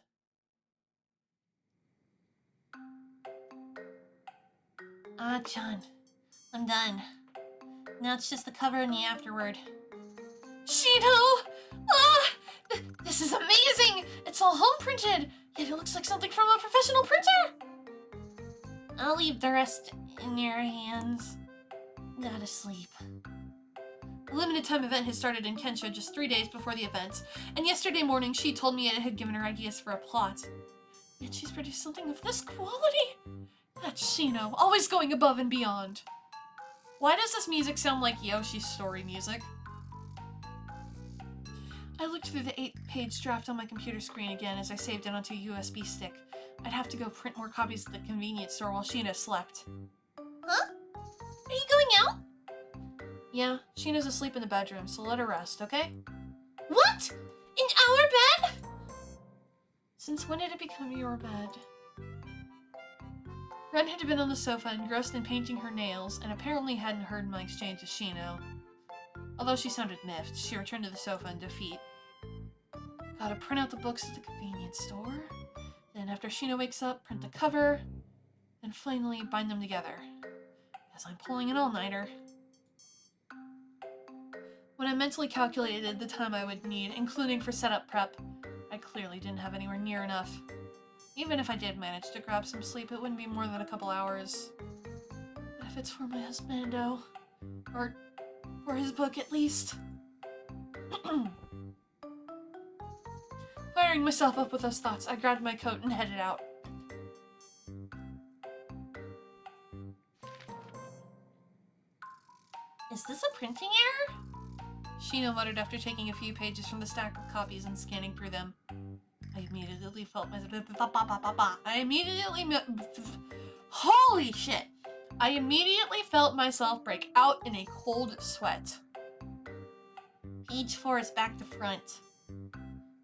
Chan. I'm done. Now it's just the cover and the afterword. Shino! This is amazing! It's all home printed, yet it looks like something from a professional printer! I'll leave the rest in your hands. Gotta sleep. The limited time event had started in Kensho just 3 days before the event, and yesterday morning she told me it had given her ideas for a plot. Yet she's produced something of this quality? That's Shino, always going above and beyond. Why does this music sound like Yoshi's story music? I looked through the 8-page draft on my computer screen again as I saved it onto a USB stick. I'd have to go print more copies at the convenience store while Sheena slept. Huh? Are you going out? Yeah, Sheena's asleep in the bedroom, so let her rest, okay? What? In our bed? Since when did it become your bed? Ren had been on the sofa engrossed in painting her nails and apparently hadn't heard my exchange with Shino. Although she sounded miffed, she returned to the sofa in defeat. Gotta print out the books at the convenience store. Then after Shino wakes up, print the cover. Then finally bind them together. As I'm pulling an all-nighter. When I mentally calculated the time I would need, including for setup prep, I clearly didn't have anywhere near enough. Even if I did manage to grab some sleep, it wouldn't be more than a couple hours. But if it's for my husbando, or for his book at least. Firing myself up with those thoughts, I grabbed my coat and headed out. Is this a printing error? Shino muttered after taking a few pages from the stack of copies and scanning through them. I immediately felt Holy shit! I immediately felt myself break out in a cold sweat. Page 4 is back to front.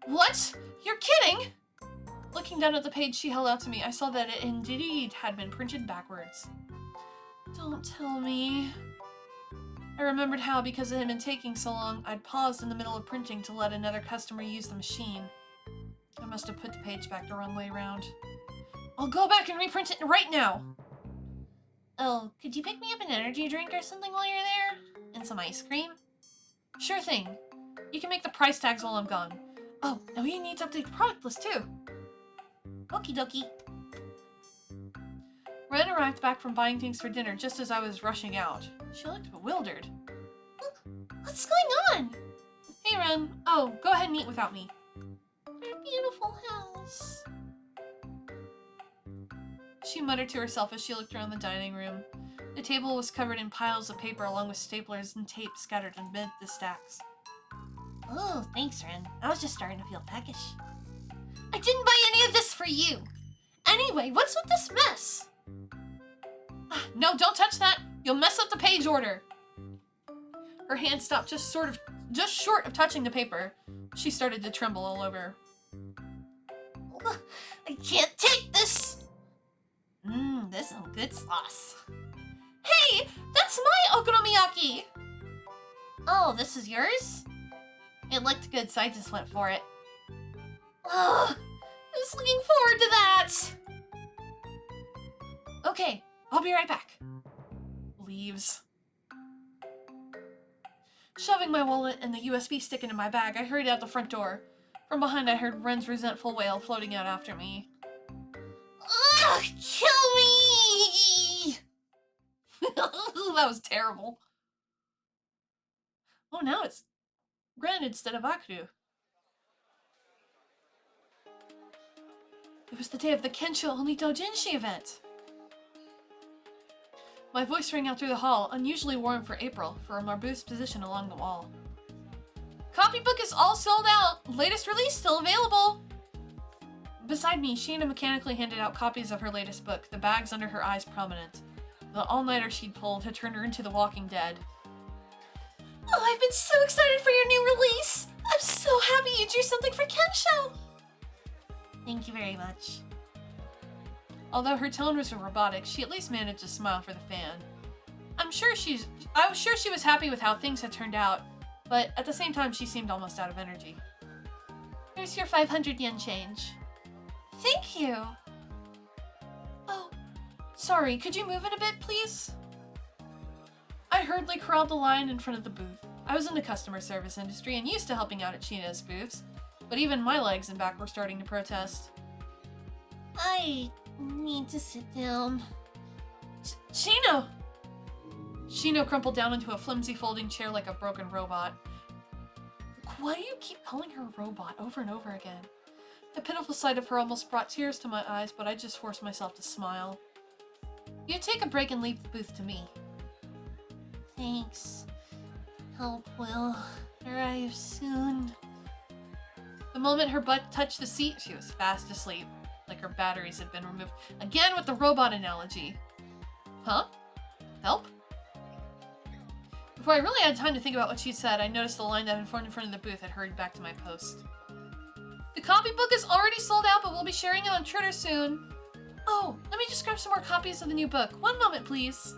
What? You're kidding? Looking down at the page she held out to me, I saw that it indeed had been printed backwards. Don't tell me. I remembered how, because it had been taking so long, I'd paused in the middle of printing to let another customer use the machine. I must have put the page back the wrong way around. I'll go back and reprint it right now! Oh, could you pick me up an energy drink or something while you're there? And some ice cream? Sure thing. You can make the price tags while I'm gone. Oh, and we need to update the product list too. Okie dokie. Ren arrived back from buying things for dinner just as I was rushing out. She looked bewildered. What's going on? Hey, Ren. Oh, go ahead and eat without me. Our beautiful house. She muttered to herself as she looked around the dining room. The table was covered in piles of paper along with staplers and tape scattered amid the stacks. Oh, thanks, Ren. I was just starting to feel peckish. I didn't buy any of this for you. Anyway, what's with this mess? No, don't touch that. You'll mess up the page order. Her hand stopped just short of touching the paper. She started to tremble all over. I can't take this. This is some good sauce. Hey, that's my okonomiyaki. Oh, this is yours? It looked good, so I just went for it. I was looking forward to that. Okay, I'll be right back. Leaves. Shoving my wallet and the USB stick into my bag, I hurried out the front door. From behind, I heard Ren's resentful wail floating out after me. Ugh, kill me! That was terrible. Oh, now it's Ren instead of Akru. It was the day of the Kensho Only Doujinshi event. My voice rang out through the hall, unusually warm for April, from our booth's position along the wall. Copybook is all sold out! Latest release still available! Beside me, Sheena mechanically handed out copies of her latest book, the bags under her eyes prominent. The all-nighter she'd pulled had turned her into the Walking Dead. Oh, I've been so excited for your new release! I'm so happy you drew something for Kensho! Thank you very much. Although her tone was robotic, she at least managed to smile for the fan. I was sure she was happy with how things had turned out, but at the same time she seemed almost out of energy. Here's your 500 yen change. Thank you! Oh, sorry, could you move it a bit, please? I hurriedly crawled the line in front of the booth. I was in the customer service industry and used to helping out at Sheena's booths, but even my legs and back were starting to protest. I need to sit down. Shino! Shino crumpled down into a flimsy folding chair like a broken robot. Why do you keep calling her a robot over and over again? The pitiful sight of her almost brought tears to my eyes, but I just forced myself to smile. You take a break and leave the booth to me. Thanks. Help will arrive soon. The moment her butt touched the seat, she was fast asleep, like her batteries had been removed. Again with the robot analogy. Huh? Help? Before I really had time to think about what she said, I noticed the line that had formed in front of the booth had hurried back to my post. The copybook is already sold out, but we'll be sharing it on Twitter soon. Oh, let me just grab some more copies of the new book. One moment, please.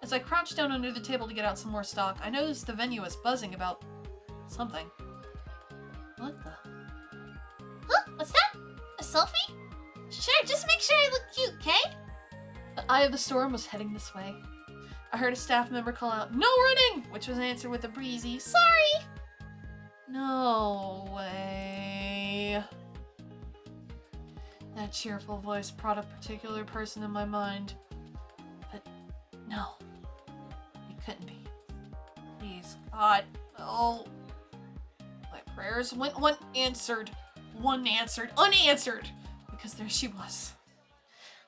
As I crouched down under the table to get out some more stock, I noticed the venue was buzzing about something. What the? Huh? What's that? A selfie? Sure, just make sure I look cute, okay? The eye of the storm was heading this way. I heard a staff member call out, "No running!" which was answered with a breezy, "Sorry!" No way. That cheerful voice brought a particular person in my mind. But no, it couldn't be. Please, God, no. My prayers went unanswered, because there she was.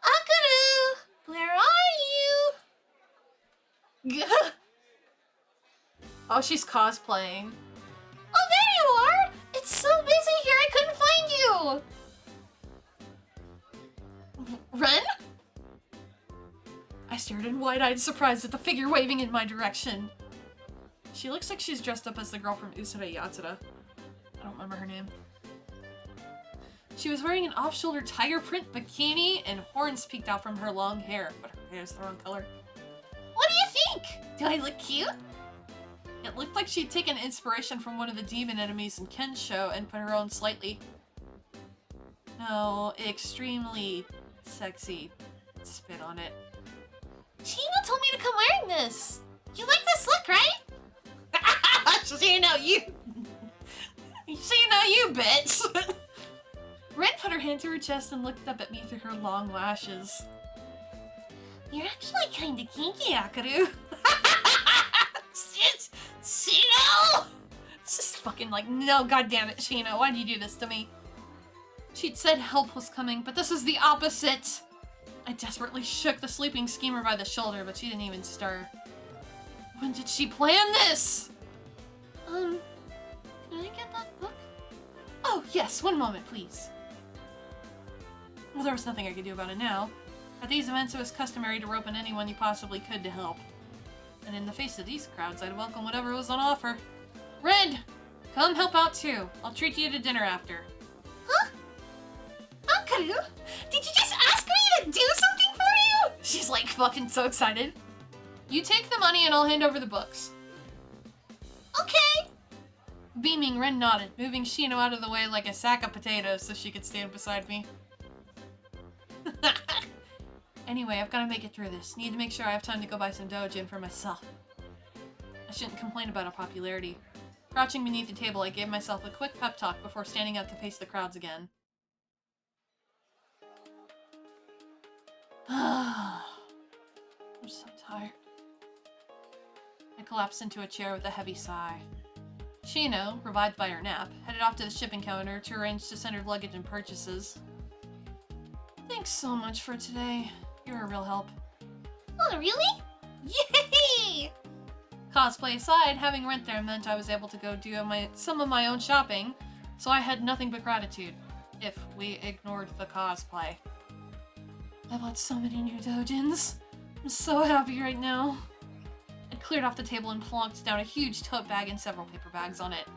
Akaru, where are you? Oh, she's cosplaying. Oh, there you are! It's so busy here, I couldn't find you! Ren? I stared in wide-eyed surprise at the figure waving in my direction. She looks like she's dressed up as the girl from Usura Yatsura. I don't remember her name. She was wearing an off-shoulder tiger print bikini and horns peeked out from her long hair, but her hair is the wrong color. What do you think? Do I look cute? It looked like she'd taken inspiration from one of the demon enemies in Ken's show and put her own slightly, no, extremely sexy spin on it. Chino told me to come wearing this. You like this look, right? Chino, you bitch. Ren put her hand to her chest and looked up at me through her long lashes. You're actually kinda kinky, Akaru. Shino! It's just fucking like, no, goddammit, Shino, why'd you do this to me? She'd said help was coming, but this is the opposite. I desperately shook the sleeping schemer by the shoulder, but she didn't even stir. When did she plan this? Can I get that book? Oh, yes, one moment, please. Well, there was nothing I could do about it now. At these events, it was customary to rope in anyone you possibly could to help. And in the face of these crowds, I'd welcome whatever was on offer. Red! Come help out too. I'll treat you to dinner after. Huh? Akaru? Did you just ask me to do something for you? She's like fucking so excited. You take the money and I'll hand over the books. Okay. Beaming, Ren nodded, moving Shino out of the way like a sack of potatoes so she could stand beside me. Anyway, I've got to make it through this. Need to make sure I have time to go buy some dojin for myself. I shouldn't complain about our popularity. Crouching beneath the table, I gave myself a quick pep talk before standing up to face the crowds again. I'm so tired. I collapsed into a chair with a heavy sigh. Shino, revived by her nap, headed off to the shipping counter to arrange to send her luggage and purchases. Thanks so much for today. You're a real help. Oh, really? Yay! Cosplay aside, having rent there meant I was able to go do some of my own shopping, so I had nothing but gratitude, if we ignored the cosplay. I bought so many new dojins. I'm so happy right now. I cleared off the table and plonked down a huge tote bag and several paper bags on it.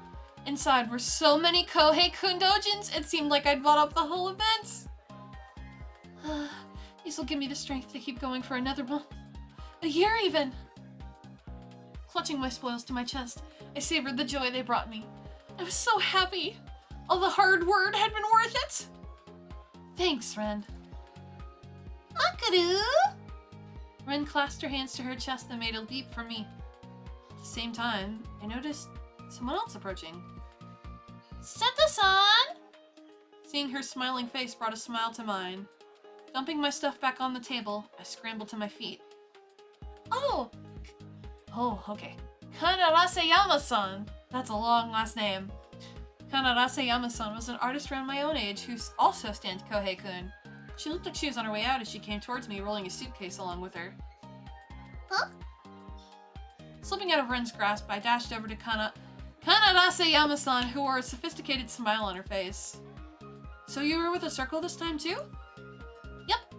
Inside were so many Kohei-kun dojins, it seemed like I'd bought up the whole event. These will give me the strength to keep going for another month. A year even. Clutching my spoils to my chest, I savored the joy they brought me. I was so happy. All the hard work had been worth it. Thanks, Ren. Akuru! Ren clasped her hands to her chest and made a leap for me. At the same time, I noticed someone else approaching. Sato-san! Seeing her smiling face brought a smile to mine. Dumping my stuff back on the table, I scrambled to my feet. Oh, okay. Kanaraseyama-san. That's a long last name. Kanaraseyama-san was an artist around my own age who also stands Kohei-kun. She looked like she was on her way out as she came towards me, rolling a suitcase along with her. Huh? Slipping out of Ren's grasp, I dashed over to Kanaraseyama-san, who wore a sophisticated smile on her face. So you were with a circle this time too? Yep.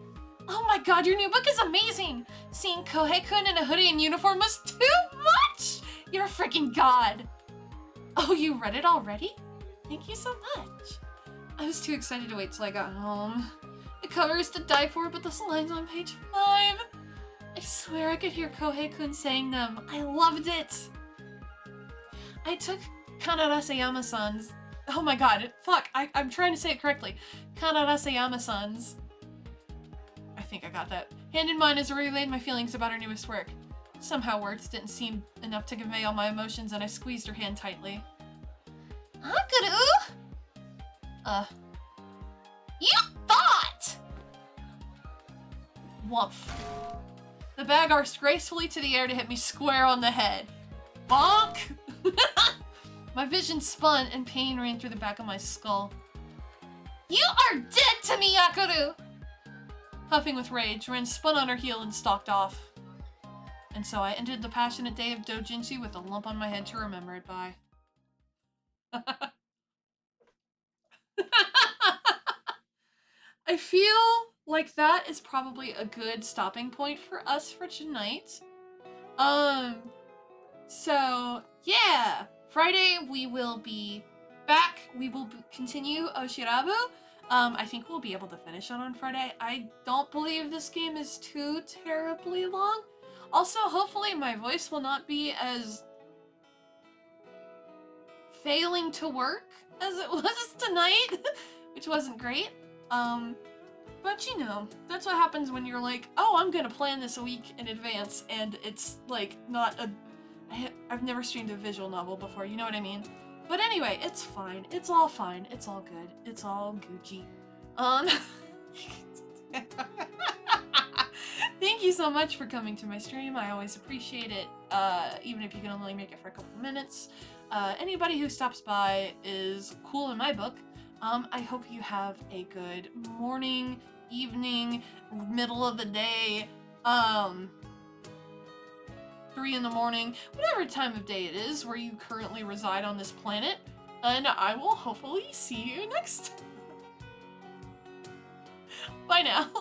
Oh my god, your new book is amazing! Seeing Kohei-kun in a hoodie and uniform was too much! You're a freaking god! Oh, you read it already? Thank you so much. I was too excited to wait till I got home. The cover is to die for, but the lines on page 5. I swear I could hear Kohei-kun saying them. I loved it! I took Kanaraseyama-san's... Oh my god, fuck, I'm trying to say it correctly. Kanaraseyama-san's... I think I got that. Hand in mine as I relayed my feelings about her newest work. Somehow words didn't seem enough to convey all my emotions, and I squeezed her hand tightly. Akuru! You thought! Woof. The bag arced gracefully to the air to hit me square on the head. Bonk! My vision spun and pain ran through the back of my skull. You are dead to me, Akuru! Huffing with rage, Ren spun on her heel and stalked off. And so I ended the passionate day of doujinshi with a lump on my head to remember it by. I feel like that is probably a good stopping point for us for tonight. So yeah, Friday we will be back. We will continue Oshirabu. I think we'll be able to finish it on Friday. I don't believe this game is too terribly long. Also, hopefully my voice will not be as failing to work as it was tonight, which wasn't great. But you know, that's what happens when you're like, oh, I'm gonna plan this a week in advance, and it's like not a... I've never streamed a visual novel before, you know what I mean? But anyway, it's fine. It's all fine. It's all good. It's all Gucci. Thank you so much for coming to my stream. I always appreciate it, even if you can only make it for a couple minutes. Anybody who stops by is cool in my book. I hope you have a good morning, evening, middle of the day, 3 in the morning, whatever time of day it is where you currently reside on this planet. And I will hopefully see you next time. Bye now.